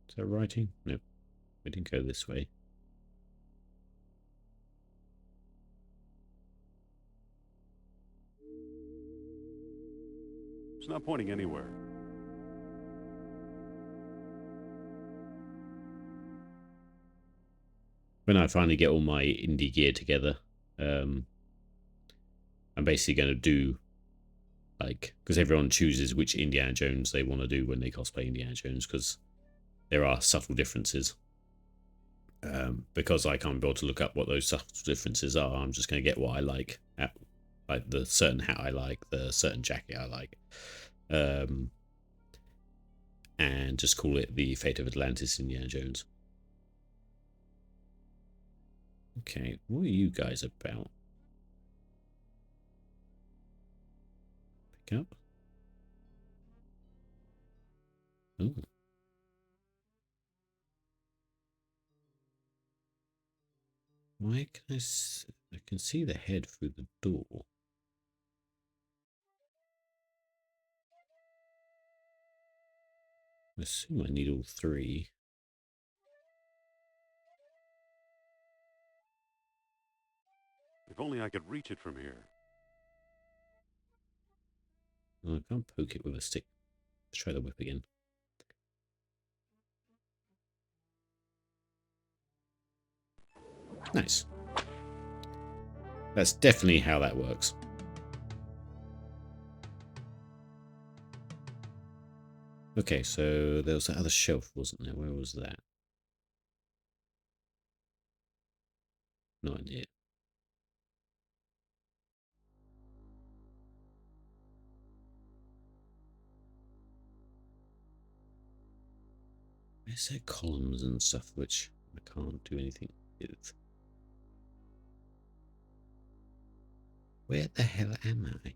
Is that writing? No, we didn't go this way. It's not pointing anywhere. When I finally get all my indie gear together, I'm basically going to do, like, because everyone chooses which Indiana Jones they want to do when they cosplay Indiana Jones, because there are subtle differences. Because I can't be able to look up what those subtle differences are, I'm just going to get what I like, like the certain hat I like, the certain jacket I like, and just call it the Fate of Atlantis Indiana Jones. Okay, what are you guys about? Pick up. Oh. Why can I can see the head through the door. I assume I need all three. If only I could reach it from here. Oh, I can't poke it with a stick. Let's try the whip again. Nice. That's definitely how that works. Okay, so there was that other shelf, wasn't there? Where was that? No idea. Where's there columns and stuff which I can't do anything with? Where the hell am I?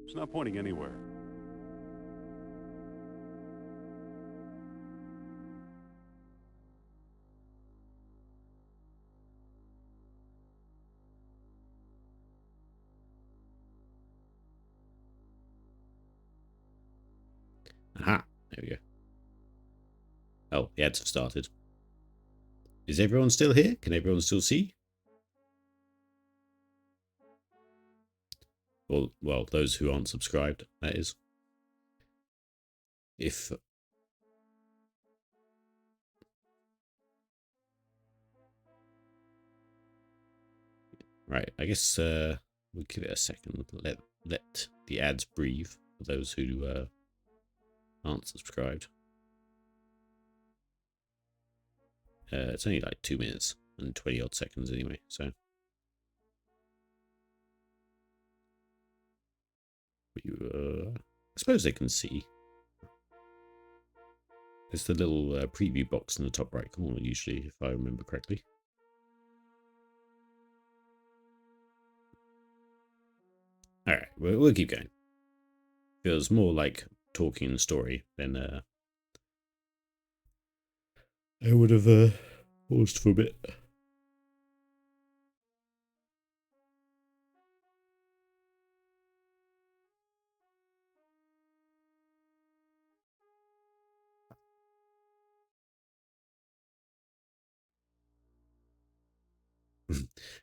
It's not pointing anywhere. Aha! There we go. Oh, the ads have started. Is everyone still here? Can everyone still see? Well, those who aren't subscribed, that is. If right, I guess we'll give it a second. Let the ads breathe for those who aren't subscribed. It's only like 2 minutes and 20 odd seconds anyway, so I suppose they can see. There's the little preview box in the top right corner usually, if I remember correctly. Alright, we'll keep going. Feels more like talking and story than I would have paused for a bit.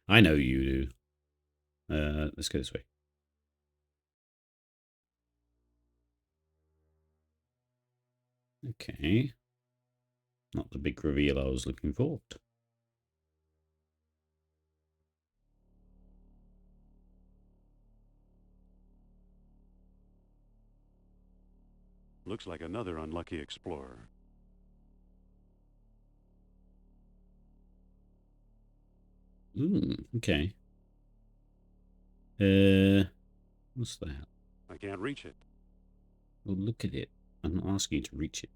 I know you do. Let's go this way. Okay. Not the big reveal I was looking for. Looks like another unlucky explorer. Okay. What's that? I can't reach it. Well, look at it. I'm not asking you to reach it.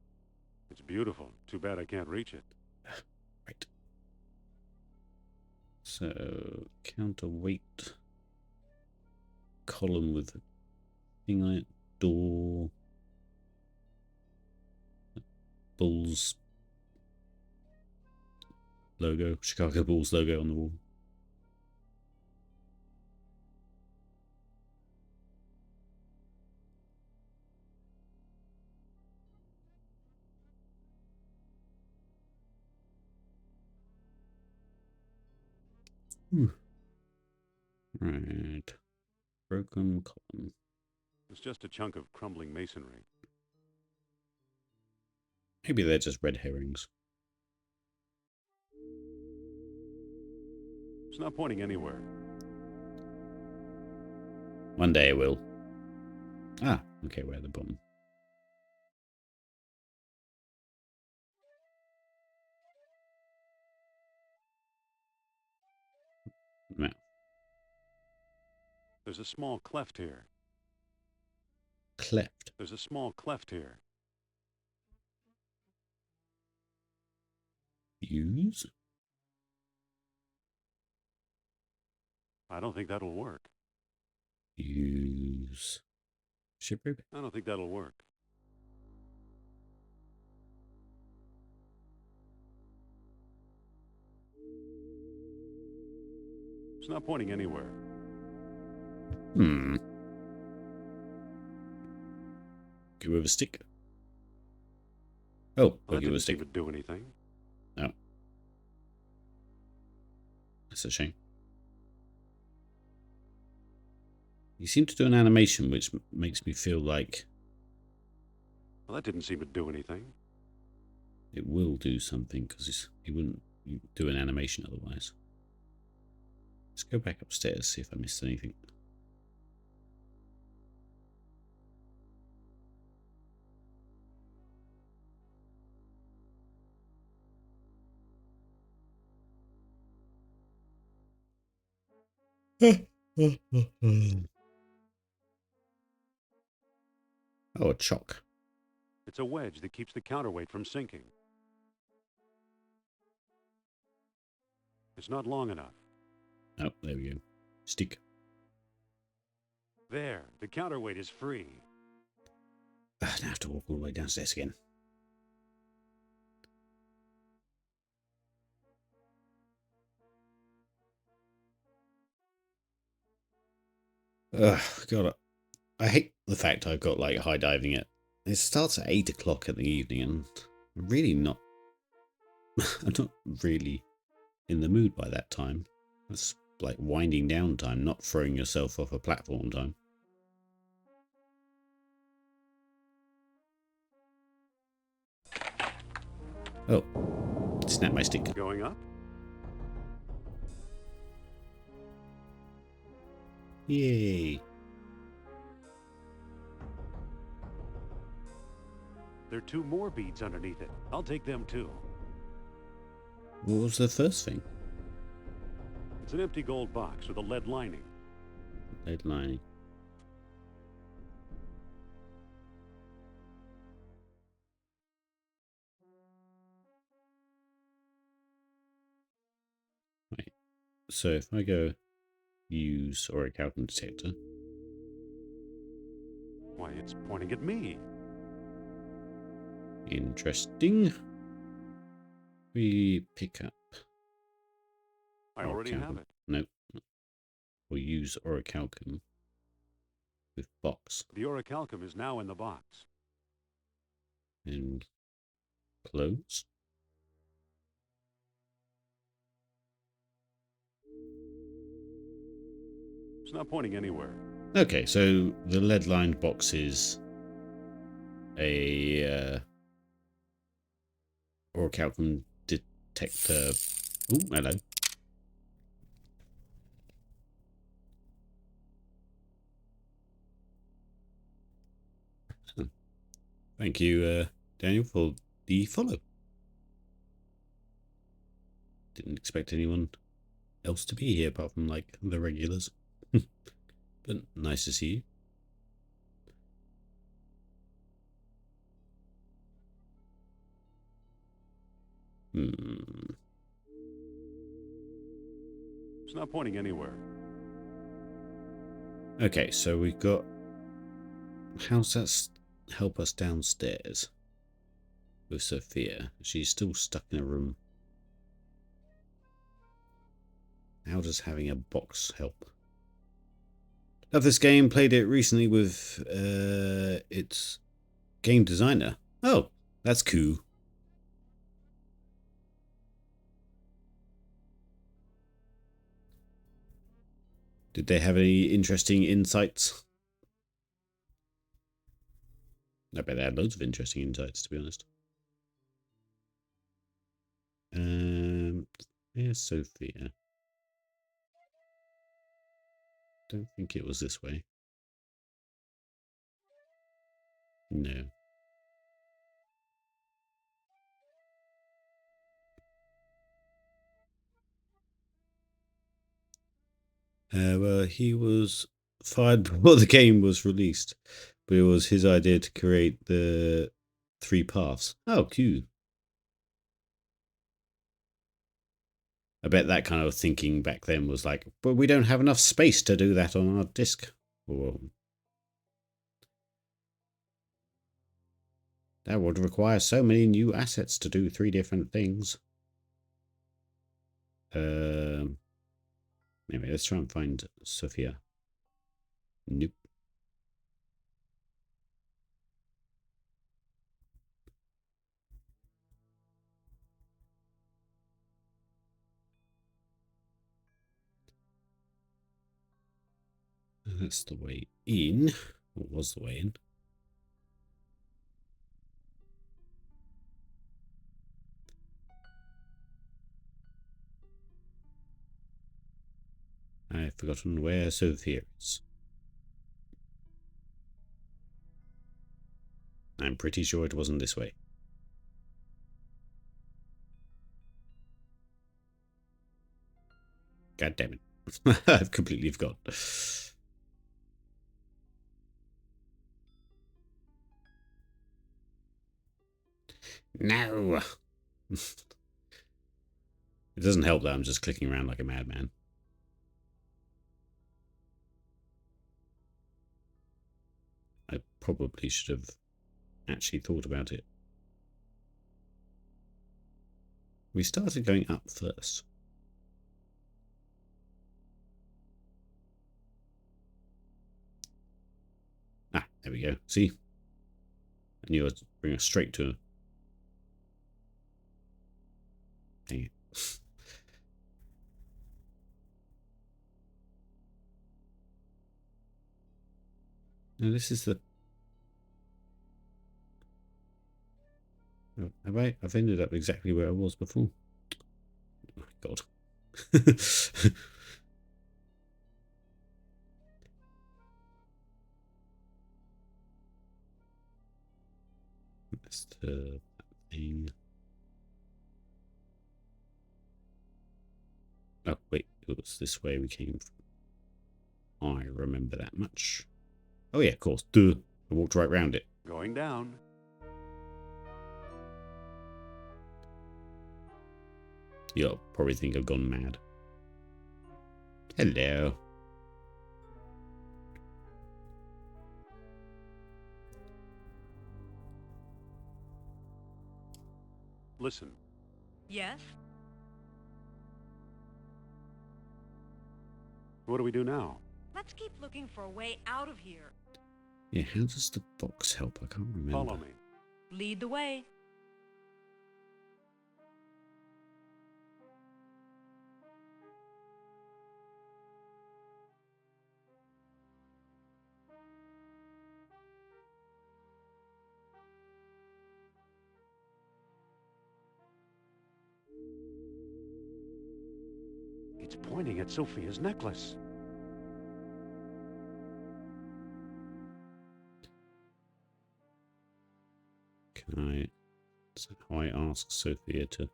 It's beautiful. Too bad I can't reach it. Right. So, counterweight. Column with a thing on it. Door. Bulls logo. Chicago Bulls logo on the wall. Right. Broken column. It's just a chunk of crumbling masonry. Maybe they're just red herrings. It's not pointing anywhere. One day it will. Ah, okay, we're at the bottom. Map. There's a small cleft here. Cleft. There's a small cleft here. Use? I don't think that'll work. Use. Ship rig? I don't think that'll work. It's not pointing anywhere. Give with a stick. Oh, Well, that give with a didn't stick. seem to do anything. No. That's a shame. You seem to do an animation which makes me feel like Well, that didn't seem to do anything. it will do something, because it wouldn't do an animation otherwise. Let's go back upstairs, see if I missed anything. Oh, a chock. It's a wedge that keeps the counterweight from sinking. It's not long enough. Oh, there we go. Stick. There, the counterweight is free. Now I have to walk all the way downstairs again. God, I hate the fact I've got like high diving it. It starts at 8 o'clock in the evening, and I'm really not. I'm not really in the mood by that time. That's like winding down time, not throwing yourself off a platform time. Oh, snap my stick. Going up? Yay. There are 2 more beads underneath it. I'll take them too. What was the first thing? It's an empty gold box with a lead lining. Lead lining. Right. So if I go use orichalcum detector. Why, it's pointing at me. Interesting. We pick up. I already have it. Nope. We'll use orichalcum with box The orichalcum is now in the box. and close. It's not pointing anywhere. Okay, so the lead-lined box is a orichalcum detector. Oh, hello. Thank you, Daniel, for the follow. Didn't expect anyone else to be here apart from, like, the regulars. But nice to see you. It's not pointing anywhere. Okay, so we've got... How's that help us downstairs with Sophia? She's still stuck in a room. How does having a box help? Love this game. Played it recently with its game designer. Oh, that's cool. Did they have any interesting insights? I bet they had loads of interesting insights, to be honest. Here's Sophia. Don't think it was this way. No. Well, he was fired before the game was released, but it was his idea to create the 3 paths. Oh, cool. I bet that kind of thinking back then was like, but we don't have enough space to do that on our disk. Or that would require so many new assets to do 3 different things. Anyway, let's try and find Sophia. Nope. That's the way in. What was the way in? I've forgotten where Sophia is. I'm pretty sure it wasn't this way. God damn it. I've completely forgot. No. It doesn't help that I'm just clicking around like a madman. I probably should have actually thought about it. We started going up first. Ah, there we go. See? I knew I'd bring us straight to... Dang it. No, this is the... Oh, have I? I've ended up exactly where I was before. Oh, God. That's the thing. Oh, wait. It was this way we came from. I remember that much. Oh, yeah, of course. Duh. I walked right round it. Going down. You'll probably think I've gone mad. Hello. Listen. Yes? What do we do now? Let's keep looking for a way out of here. Yeah, how does the box help? I can't remember. Follow me. Lead the way. It's pointing at Sophia's necklace. That's how I ask Sophia to...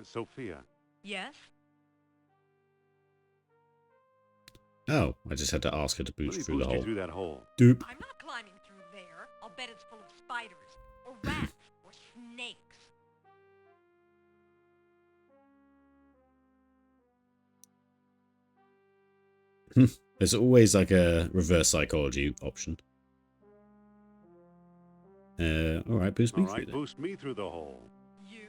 Sophia. Yes? Oh, I just had to ask her to Let boost me through the boost you hole. through that hole. Doop. I'm not climbing through there. I'll bet it's full of spiders, or rats, or snakes. There's always like a reverse psychology option. Alright, boost me All through right, there. boost me through the hole. You?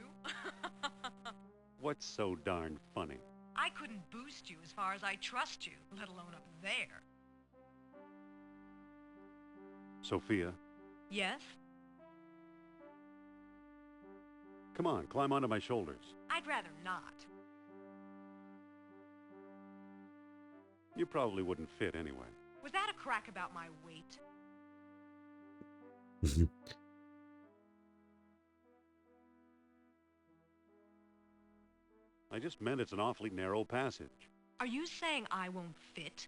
What's so darn funny? I couldn't boost you as far as I trust you, let alone up there. Sophia, Yes? come on, climb onto my shoulders. I'd rather not. You probably wouldn't fit anyway. Was that a crack about my weight? I just meant it's an awfully narrow passage. Are you saying I won't fit?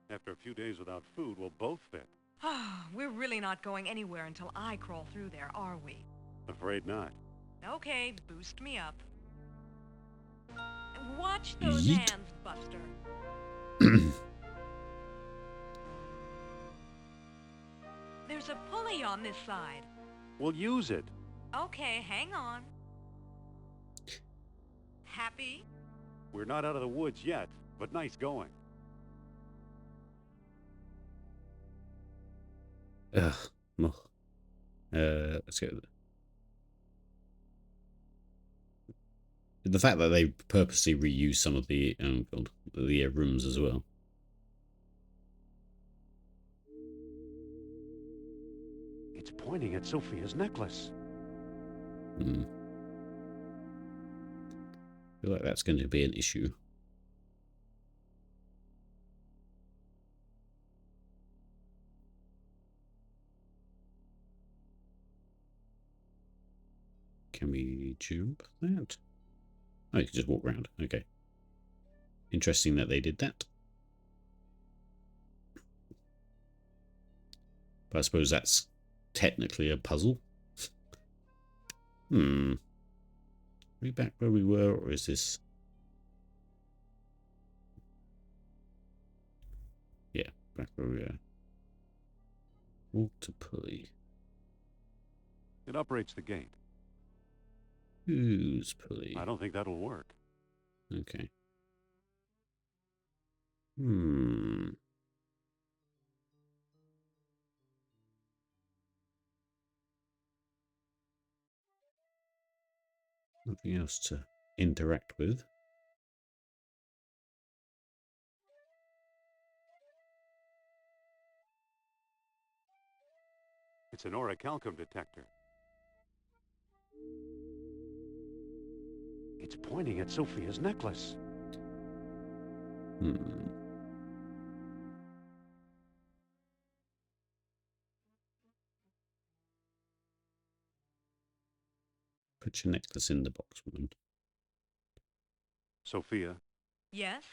After a few days without food, we'll both fit. We're really not going anywhere until I crawl through there, are we? Afraid not. Okay, boost me up. Watch those Yeet. hands, Buster. There's a pulley on this side. We'll use it. Okay, hang on. Happy? We're not out of the woods yet, but nice going. Ugh. Let's go. The fact that they purposely reuse some of the rooms as well. It's pointing at Sophia's necklace. I feel like that's going to be an issue. Can we jump that? Oh, you can just walk around. Okay. Interesting that they did that. But I suppose that's technically a puzzle. Are we back where we were, or is this... Yeah, back where we were. Water pulley. It operates the gate. Whose pulley? I don't think that'll work. Okay. Nothing else to interact with. It's an orichalcum detector. It's pointing at Sophia's necklace. Put your necklace in the box, woman. Sophia, Yes?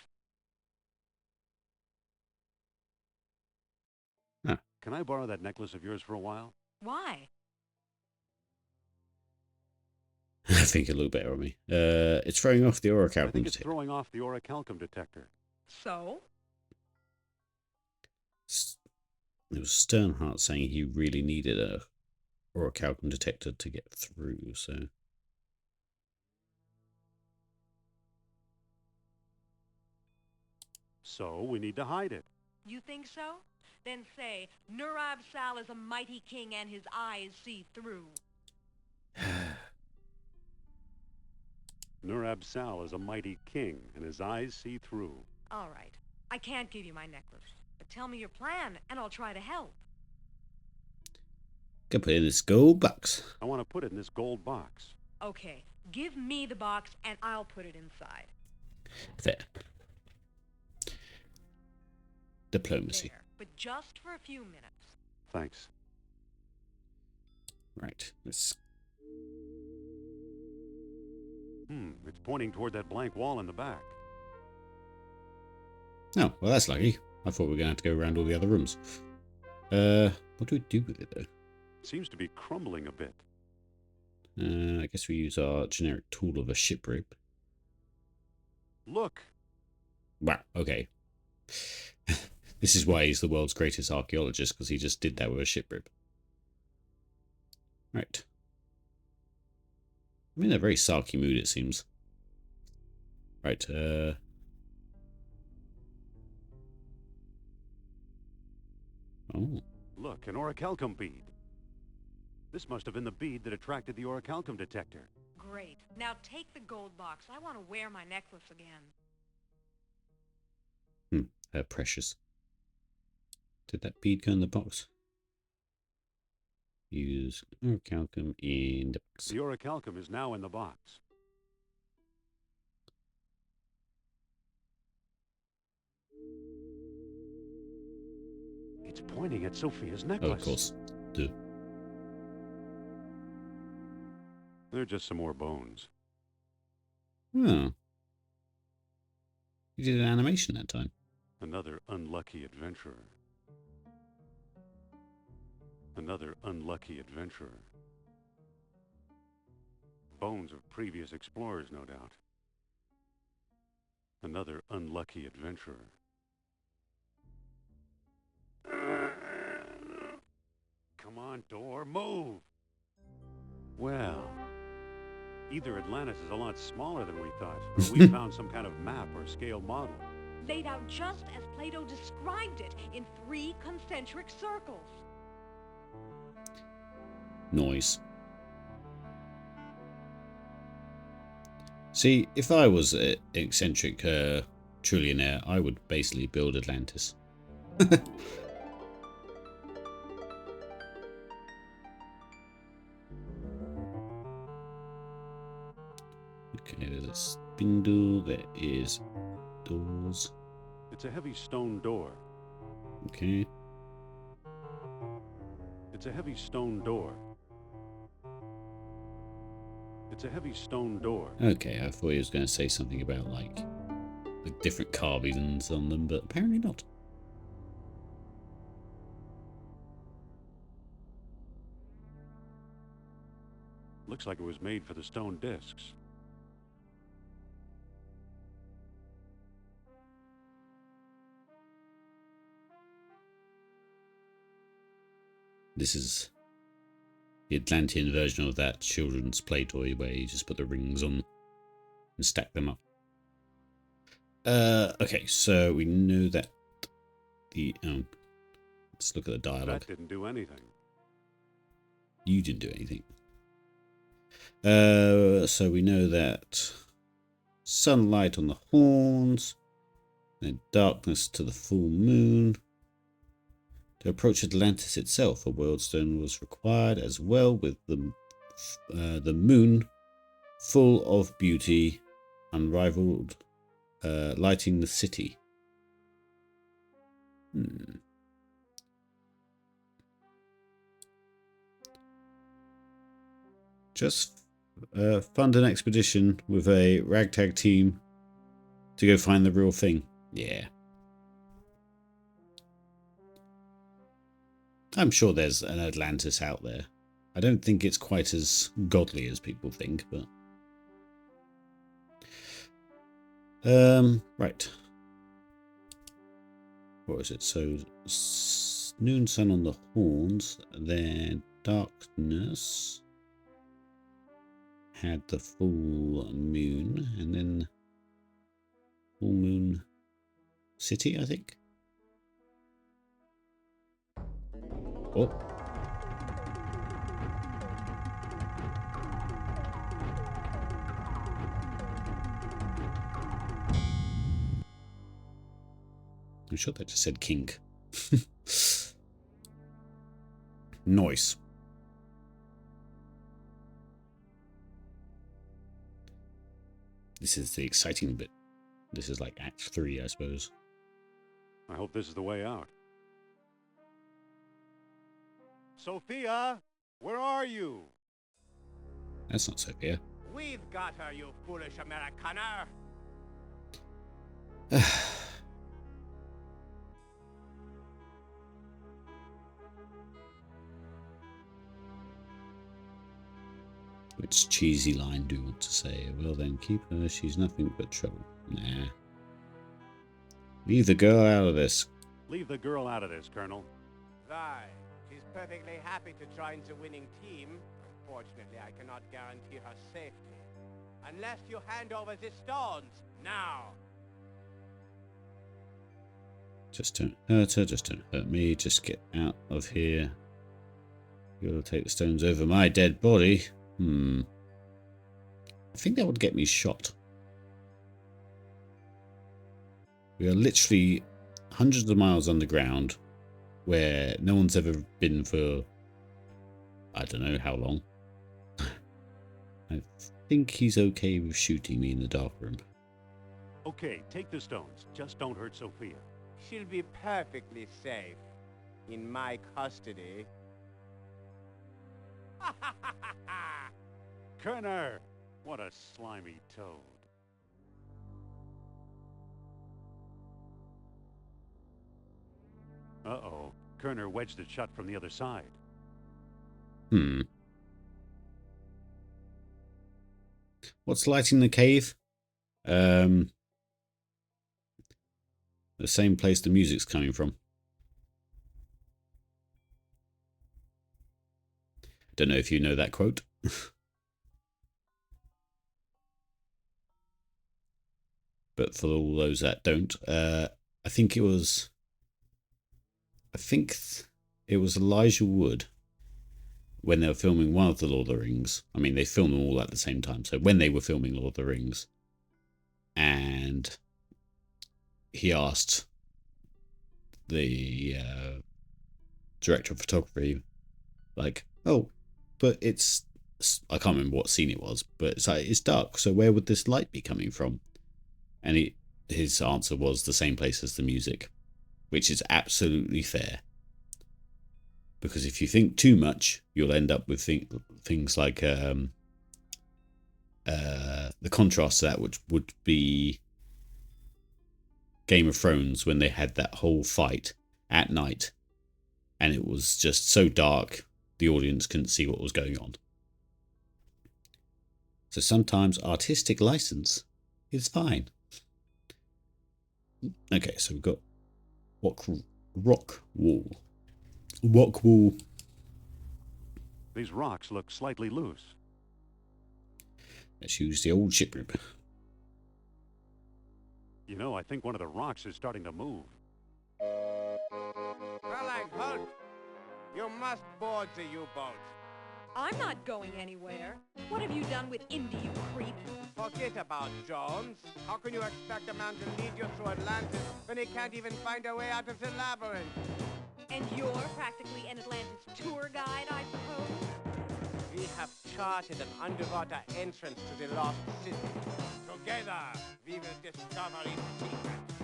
can I borrow that necklace of yours for a while? Why? I think it'll look better on me. It's throwing off the I orichalcum think it's detector. throwing off the orichalcum detector. So? It was Sternhardt saying he really needed a orichalcum detector to get through, so... So we need to hide it. You think so? Then say, Nurab Sal is a mighty king and his eyes see through. Nurab Sal is a mighty king, and his eyes see through. All right. I can't give you my necklace, but tell me your plan, and I'll try to help. Can put it in this gold box. I want to put it in this gold box. Okay, give me the box, and I'll put it inside. There. Diplomacy. There, but just for a few minutes. Thanks. Right. Let's. It's pointing toward that blank wall in the back. Oh, well, that's lucky. I thought we were going to have to go around all the other rooms. What do we do with it, though? Seems to be crumbling a bit. I guess we use our generic tool of a ship rope. Look! Wow, okay. This is why he's the world's greatest archaeologist, because he just did that with a ship rope. Right. I'm in a very sarky mood, it seems. Right, oh, Look, an orichalcum bead. This must have been the bead that attracted the orichalcum detector. Great. Now take the gold box. I want to wear my necklace again. precious. Did that bead go in the box? Use orichalcum in the box. The orichalcum is now in the box. It's pointing at Sophia's Oh, necklace. of course. Duh. They're just some more bones. Oh. You did an animation that time. Another unlucky adventurer. Another unlucky adventurer. Bones of previous explorers, no doubt. Another unlucky adventurer. Come on, door, move! Well, either Atlantis is a lot smaller than we thought, or we found some kind of map or scale model. Laid out just as Plato described it, in 3 concentric circles. Noise. See, if I was an eccentric trillionaire, I would basically build Atlantis. Okay, there's a spindle. There is doors. It's a heavy stone door. Okay. It's a heavy stone door. It's a heavy stone door. Okay, I thought he was going to say something about, like, the different carvings on them, but apparently not. Looks like it was made for the stone discs. This is the Atlantean version of that children's play toy where you just put the rings on and stack them up. Okay, so we know that the... let's look at the dialogue. That didn't do anything. You didn't do anything. So we know that sunlight on the horns, then darkness to the full moon. To approach Atlantis itself, a world stone was required, as well with the moon full of beauty, unrivaled, lighting the city. Just fund an expedition with a ragtag team to go find the real thing. Yeah. I'm sure there's an Atlantis out there. I don't think it's quite as godly as people think, but... right. What was it? So, noon sun on the horns, then darkness had the full moon, and then full moon city, I think. Oh. I'm sure that just said king. Noise. This is the exciting bit. This is like Act 3, I suppose. I hope this is the way out. Sophia, where are you? That's not Sophia. We've got her, you foolish Americaner. Which cheesy line do you want to say? Well then, keep her. She's nothing but trouble. Nah. Leave the girl out of this. Leave the girl out of this, Colonel. Right. She's perfectly happy to join the winning team. Unfortunately, I cannot guarantee her safety. Unless you hand over the stones. Now. Just don't hurt her. Just don't hurt me. Just get out of here. You'll take the stones over my dead body. I think that would get me shot. We are literally hundreds of miles underground where no one's ever been for I don't know how long. I think he's okay with shooting me in the dark room. Okay, take the stones. Just don't hurt Sophia. She'll be perfectly safe. In my custody. Kerner! What a slimy toad. Uh-oh. Kerner wedged it shut from the other side. What's lighting the cave? The same place the music's coming from. Don't know if you know that quote. But for all those that don't, I think it was Elijah Wood when they were filming one of the Lord of the Rings. I mean, they filmed them all at the same time. So when they were filming Lord of the Rings, and he asked the director of photography, like, oh, but it's, I can't remember what scene it was, but it's like, it's dark, so where would this light be coming from? And his answer was the same place as the music, which is absolutely fair. Because if you think too much, you'll end up with things like the contrast to that, which would be Game of Thrones when they had that whole fight at night, and it was just so dark the audience couldn't see what was going on. So sometimes artistic license is fine. Okay, so we've got rock wall. These rocks look slightly loose. Let's use the old ship room. You know, I think one of the rocks is starting to move. Fräulein, halt! You must board the U-boat. I'm not going anywhere. What have you done with Indy, you creep? Forget about Jones. How can you expect a man to lead you through Atlantis when he can't even find a way out of the labyrinth? And you're practically an Atlantis tour guide, I suppose? We have charted an underwater entrance to the lost city. Together, we will discover its secrets.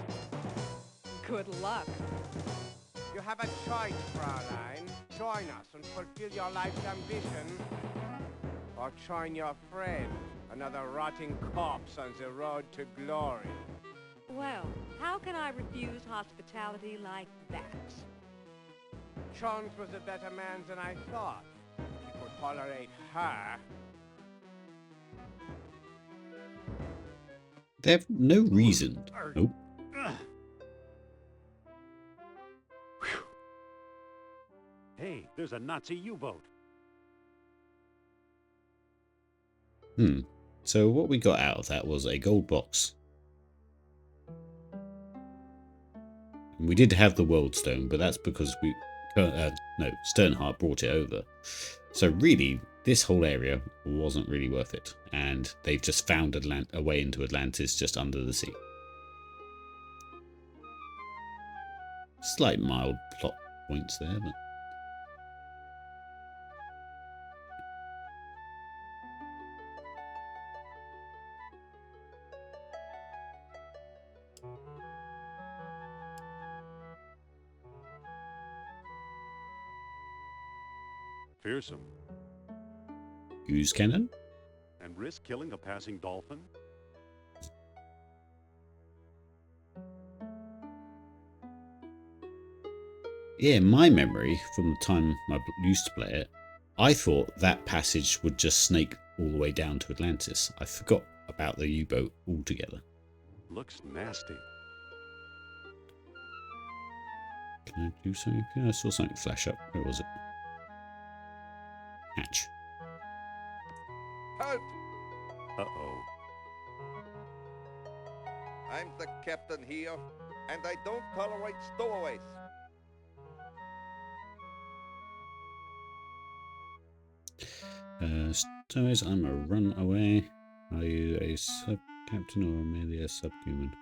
Good luck. You have a choice, Fräulein. Join us and fulfill your life's ambition. Or join your friend, another rotting corpse on the road to glory. Well, how can I refuse hospitality like that? Jones was a better man than I thought. He could tolerate her. They have no reason. Nope. Hey, there's a Nazi U-boat. So what we got out of that was a gold box. And we did have the World Stone, but that's because Sternhardt brought it over. So really, this whole area wasn't really worth it. And they've just found a way into Atlantis just under the sea. Slight mild plot points there, but... Fearsome. Use cannon? And risk killing a passing dolphin? Yeah, in my memory, from the time I used to play it, I thought that passage would just snake all the way down to Atlantis. I forgot about the U-boat altogether. Looks nasty. Can I do something? Yeah, I saw something flash up. Where was it? Hatch. Halt! Uh-oh. I'm the captain here, and I don't tolerate stowaways. Stowaways, I'm a runaway. Are you a sub-captain or merely a subhuman?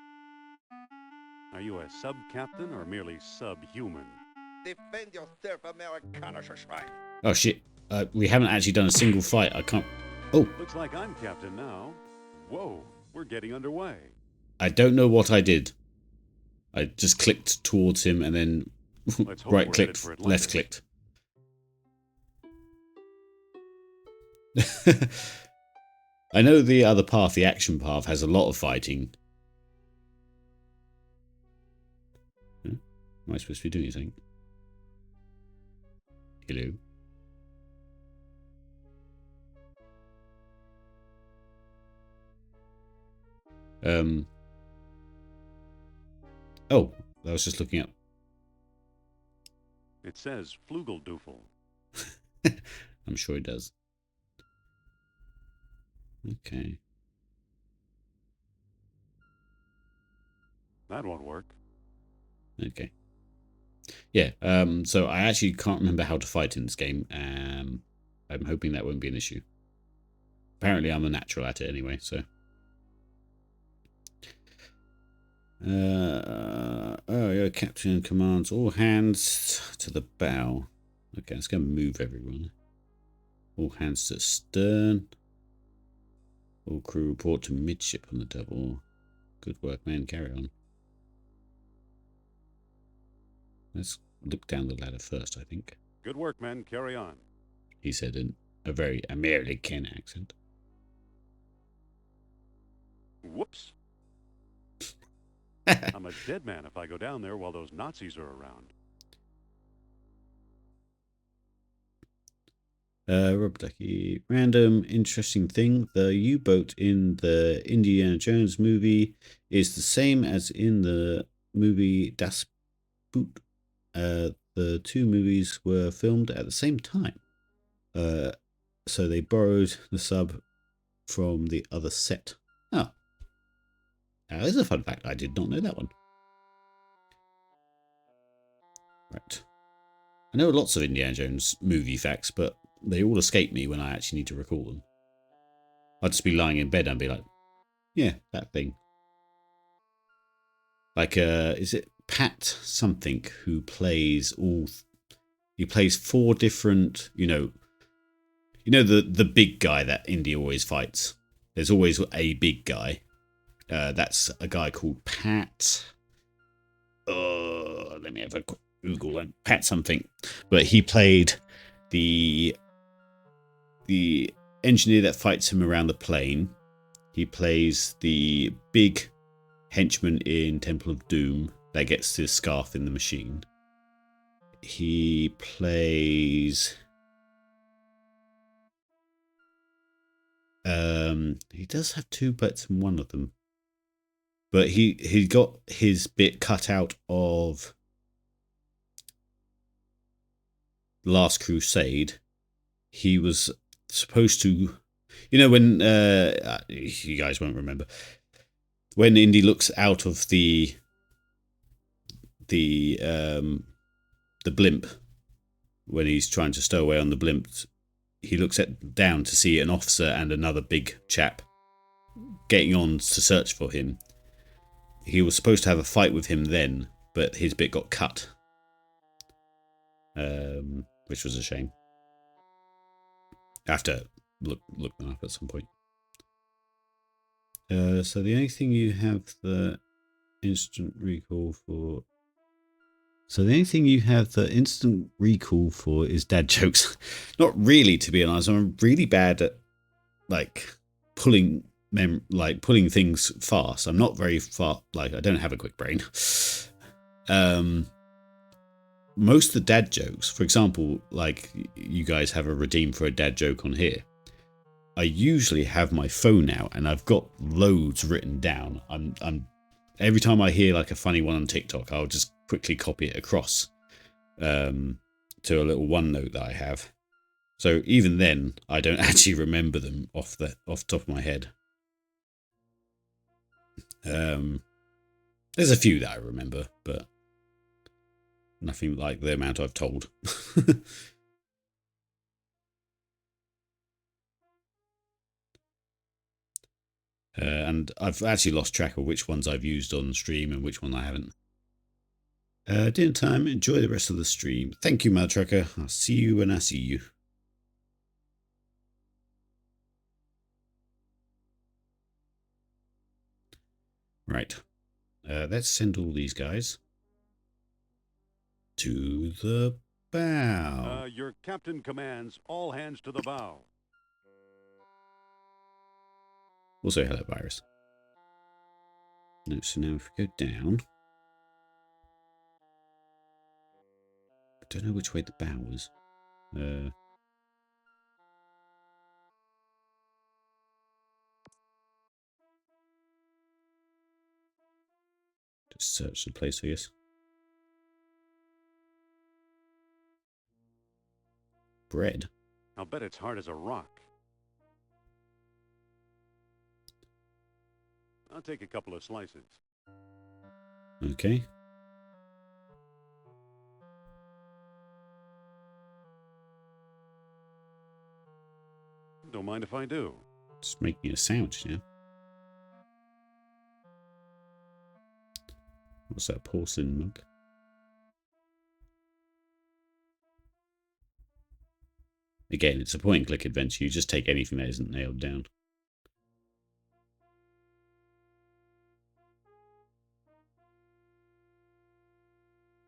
Are you a sub-captain or merely subhuman? Defend yourself, Amerikanischer Schwein. Oh shit, we haven't actually done a single fight. I can't... Oh, Looks like I'm captain now. Whoa, we're getting underway. I don't know what I did. I just clicked towards him and then Let's hope we're headed right-clicked, for Atlantis. left-clicked. I know the other path, the action path, has a lot of fighting. Huh? Am I supposed to be doing something? Hello? Oh, I was just looking up. It says Flugeldoofel. I'm sure it does. Okay. That won't work. Okay. Yeah, so I actually can't remember how to fight in this game. I'm hoping that won't be an issue. Apparently I'm a natural at it anyway, so... oh, yeah, captain commands all hands to the bow. Okay, let's go and move everyone. All hands to stern. All crew report to midship on the double. Good work, man. Carry on. Let's look down the ladder first, I think. Good work, men. Carry on. He said in a very American accent. Whoops. I'm a dead man if I go down there while those Nazis are around. Rob Ducky. Random interesting thing. The U-boat in the Indiana Jones movie is the same as in the movie Das Boot. The two movies were filmed at the same time. So they borrowed the sub from the other set. Oh. That is a fun fact. I did not know that one. Right. I know lots of Indiana Jones movie facts, but they all escape me when I actually need to recall them. I'd just be lying in bed and be like, yeah, that thing. Like, is it Pat something who plays all... He plays four different, you know the big guy that Indy always fights. There's always a big guy. That's a guy called Pat. Let me have a quick Google and Pat something. But he played the engineer that fights him around the plane. He plays the big henchman in Temple of Doom that gets the scarf in the machine. He plays... he does have two bits in one of them. But he got his bit cut out of Last Crusade. He was supposed to... You know when... you guys won't remember. When Indy looks out of the blimp, when he's trying to stow away on the blimp, he looks down to see an officer and another big chap getting on to search for him. He was supposed to have a fight with him then, but his bit got cut, which was a shame. I have to look them up at some point. So the only thing you have the instant recall for So the only thing you have the instant recall for is dad jokes. Not really, to be honest. I'm really bad at like pulling pulling things fast. I'm not very far. Like I don't have a quick brain. Most of the dad jokes, for example, like you guys have a redeem for a dad joke on here. I usually have my phone out and I've got loads written down. I'm every time I hear like a funny one on TikTok, I'll just quickly copy it across to a little OneNote that I have. So even then, I don't actually remember them off the top of my head. There's a few that I remember, but nothing like the amount I've told. And I've actually lost track of which ones I've used on stream and which one I haven't. Dinner time. Enjoy the rest of the stream. Thank you, Mad Trucker. I'll see you when I see you. Right. Let's send all these guys to the bow. Your captain commands all hands to the bow. Also, hello, virus. No, so now if we go down, I don't know which way the bow was. Just search the place, I guess. Bread. I'll bet it's hard as a rock. I'll take a couple of slices. Okay. Don't mind if I do. Just making a sandwich, yeah. What's that porcelain mug? Again, it's a point-and-click adventure. You just take anything that isn't nailed down.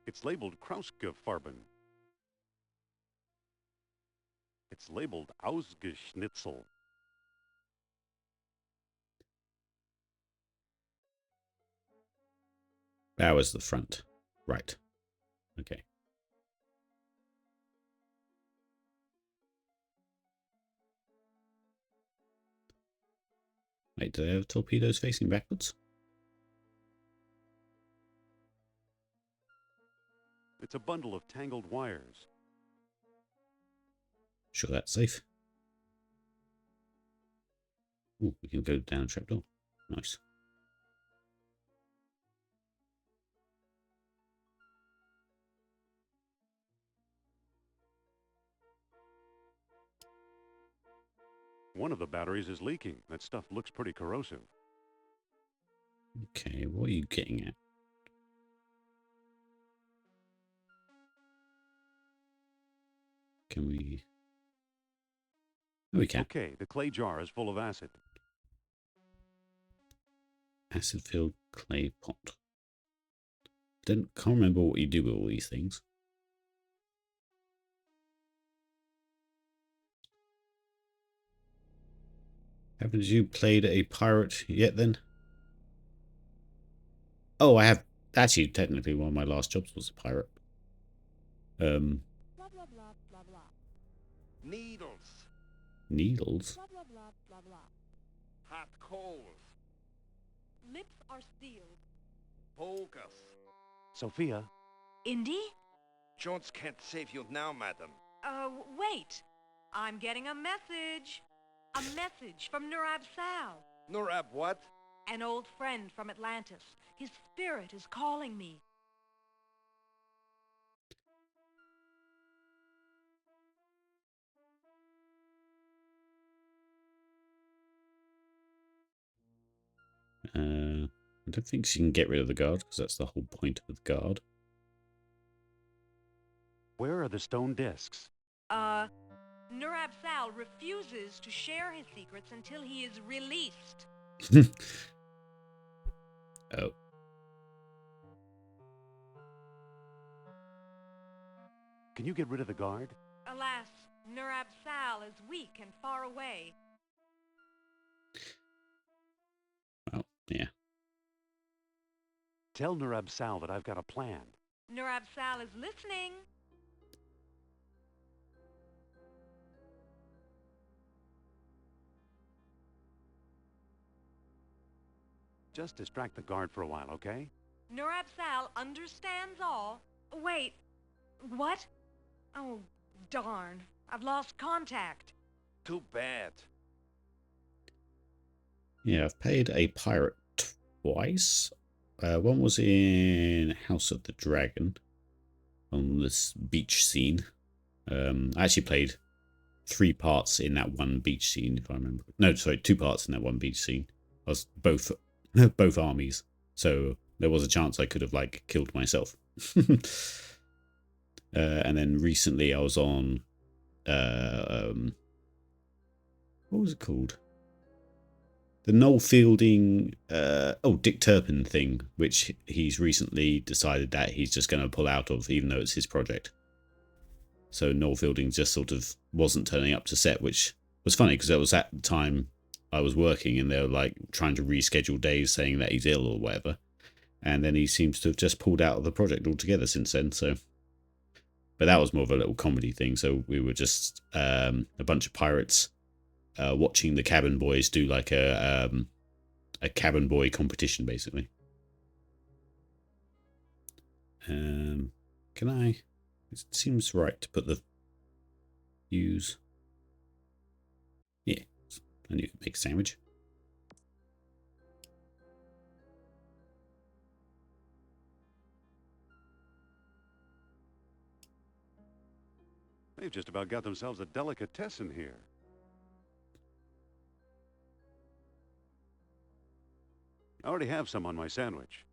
It's labeled Krausgefarben. It's labeled Ausgeschnitzel. Bow is the front. Right. Okay. Wait, do they have torpedoes facing backwards? It's a bundle of tangled wires. Sure that's safe. Ooh, we can go down a trapdoor. Nice. One of the batteries is leaking. That stuff looks pretty corrosive. Okay, what are you getting at? Can we... Oh, we can. Okay, the clay jar is full of acid. Acid-filled clay pot. Can't remember what you do with all these things. Haven't you played a pirate yet then? Oh, I have. Actually, technically, one of my last jobs was a pirate. Blah, blah, blah, blah, blah. Needles. Needles? Blah, blah, blah, blah, blah. Hot coals. Lips are sealed. Focus. Sophia? Indy? Jones can't save you now, madam. Wait. I'm getting a message. A message from Nurab Sal. Nurab what? An old friend from Atlantis. His spirit is calling me. I don't think she can get rid of the guard, because that's the whole point of the guard. Where are the stone discs? Nurab Sal refuses to share his secrets until he is released. Oh. Can you get rid of the guard? Alas, Nurab Sal is weak and far away. Well, yeah. Tell Nurab Sal that I've got a plan. Nurab Sal is listening. Just distract the guard for a while, okay? Nurab Sal understands all. Wait, what? Oh, darn. I've lost contact. Too bad. Yeah, I've played a pirate twice. One was in House of the Dragon on this beach scene. I actually played 3 parts in that one beach scene, if I remember. No, sorry, 2 parts in that one beach scene. I was both armies, so there was a chance I could have like killed myself. And then recently I was on what was it called? The Noel Fielding Dick Turpin thing, which he's recently decided that he's just going to pull out of, even though it's his project. So Noel Fielding just sort of wasn't turning up to set, which was funny because that was at the time I was working and they were like trying to reschedule days saying that he's ill or whatever. And then he seems to have just pulled out of the project altogether since then. So, but that was more of a little comedy thing. So we were just a bunch of pirates watching the cabin boys do like a cabin boy competition, basically. Can I? It seems right to put the use. Yeah, and you can make a sandwich. They've just about got themselves a delicatessen here. I already have some on my sandwich.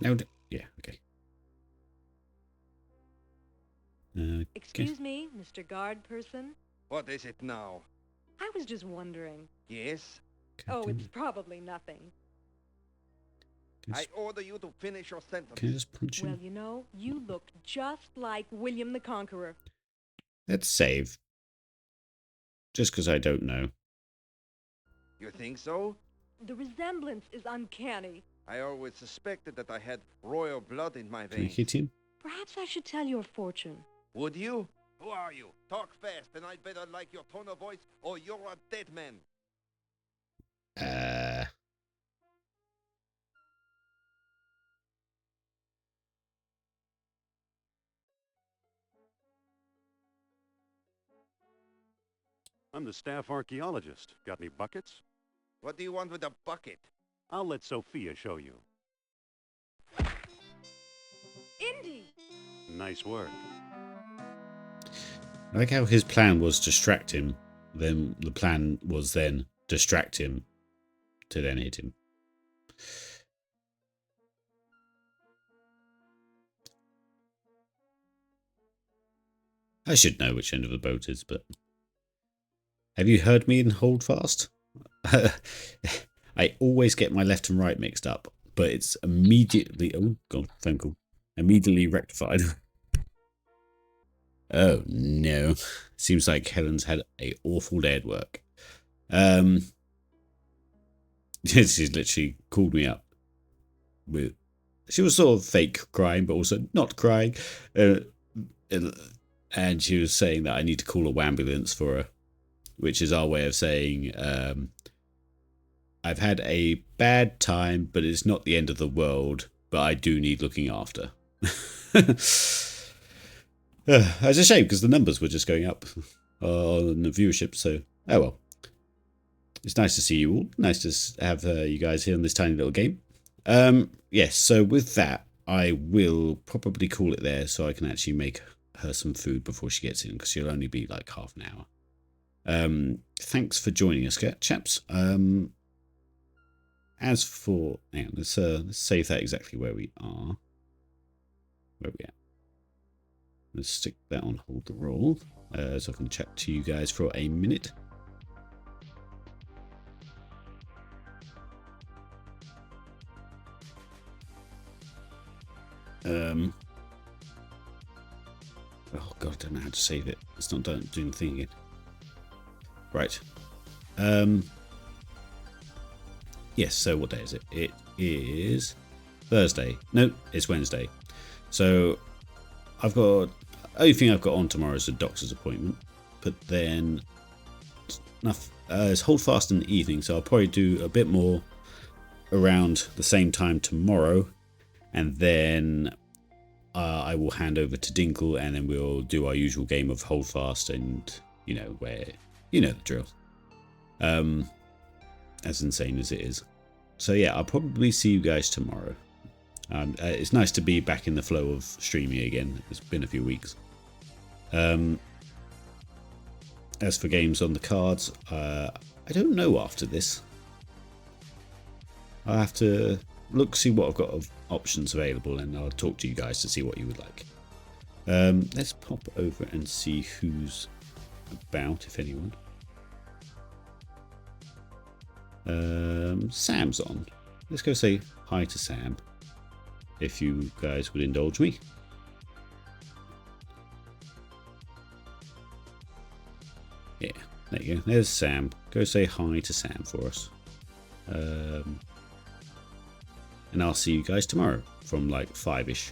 No, yeah, okay. Excuse me, Mr. Guard Person. What is it now? I was just wondering. Yes? Oh, it's probably nothing. I order you to finish your sentence. Can I just punch Well, him? you know, you looked just like William the Conqueror. Let's save. Just because I don't know. You think so? The resemblance is uncanny. I always suspected that I had royal blood in my Can I veins. hit him? Perhaps I should tell your fortune. Would you? Who are you? Talk fast, and I'd better like your tone of voice, or you're a dead man. I'm the staff archaeologist. Got any buckets? What do you want with a bucket? I'll let Sophia show you. Indy! Nice work. I like how his plan was distract him. Then the plan was then distract him to then hit him. I should know which end of the boat is, but have you heard me in Hold Fast? I always get my left and right mixed up, but it's immediately phone call. Immediately rectified. Oh no. Seems like Helen's had a awful day at work. She's literally called me up with, she was sort of fake crying, but also not crying. And she was saying that I need to call a ambulance for her, which is our way of saying, I've had a bad time, but it's not the end of the world, but I do need looking after. It's a shame because the numbers were just going up on the viewership, so oh well. It's nice to see you all. Nice to have you guys here on this tiny little game. Yes, so with that, I will probably call it there so I can actually make her some food before she gets in, because she'll only be like half an hour. Thanks for joining us, chaps. As for, hang on, let's save that exactly where we are. Where are we at? Let's stick that on hold the roll, so I can chat to you guys for a minute. God, I don't know how to save it. It's not doing the thing again. Right. Yes, so what day is it? It is Thursday. No, it's Wednesday. So I've got... only thing I've got on tomorrow is a doctor's appointment. But then it's hold fast in the evening, so I'll probably do a bit more around the same time tomorrow. And then I will hand over to Dinkle, and then we'll do our usual game of hold fast, and you know the drill. As insane as it is. So yeah, I'll probably see you guys tomorrow. It's nice to be back in the flow of streaming again. It's been a few weeks. As for games on the cards, I don't know after this. I'll have to see what I've got of options available, and I'll talk to you guys to see what you would like. Let's pop over and see who's about, if anyone. Sam's on. Let's go say hi to Sam, if you guys would indulge me. Yeah, there you go. There's Sam. Go say hi to Sam for us. And I'll see you guys tomorrow from like 5ish.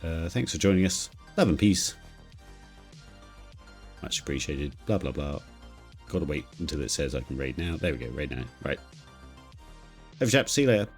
Thanks for joining us. Love and peace. Much appreciated. Blah, blah, blah. Gotta wait until it says I can raid now. There we go, raid now. Right. Have a chat. See you later.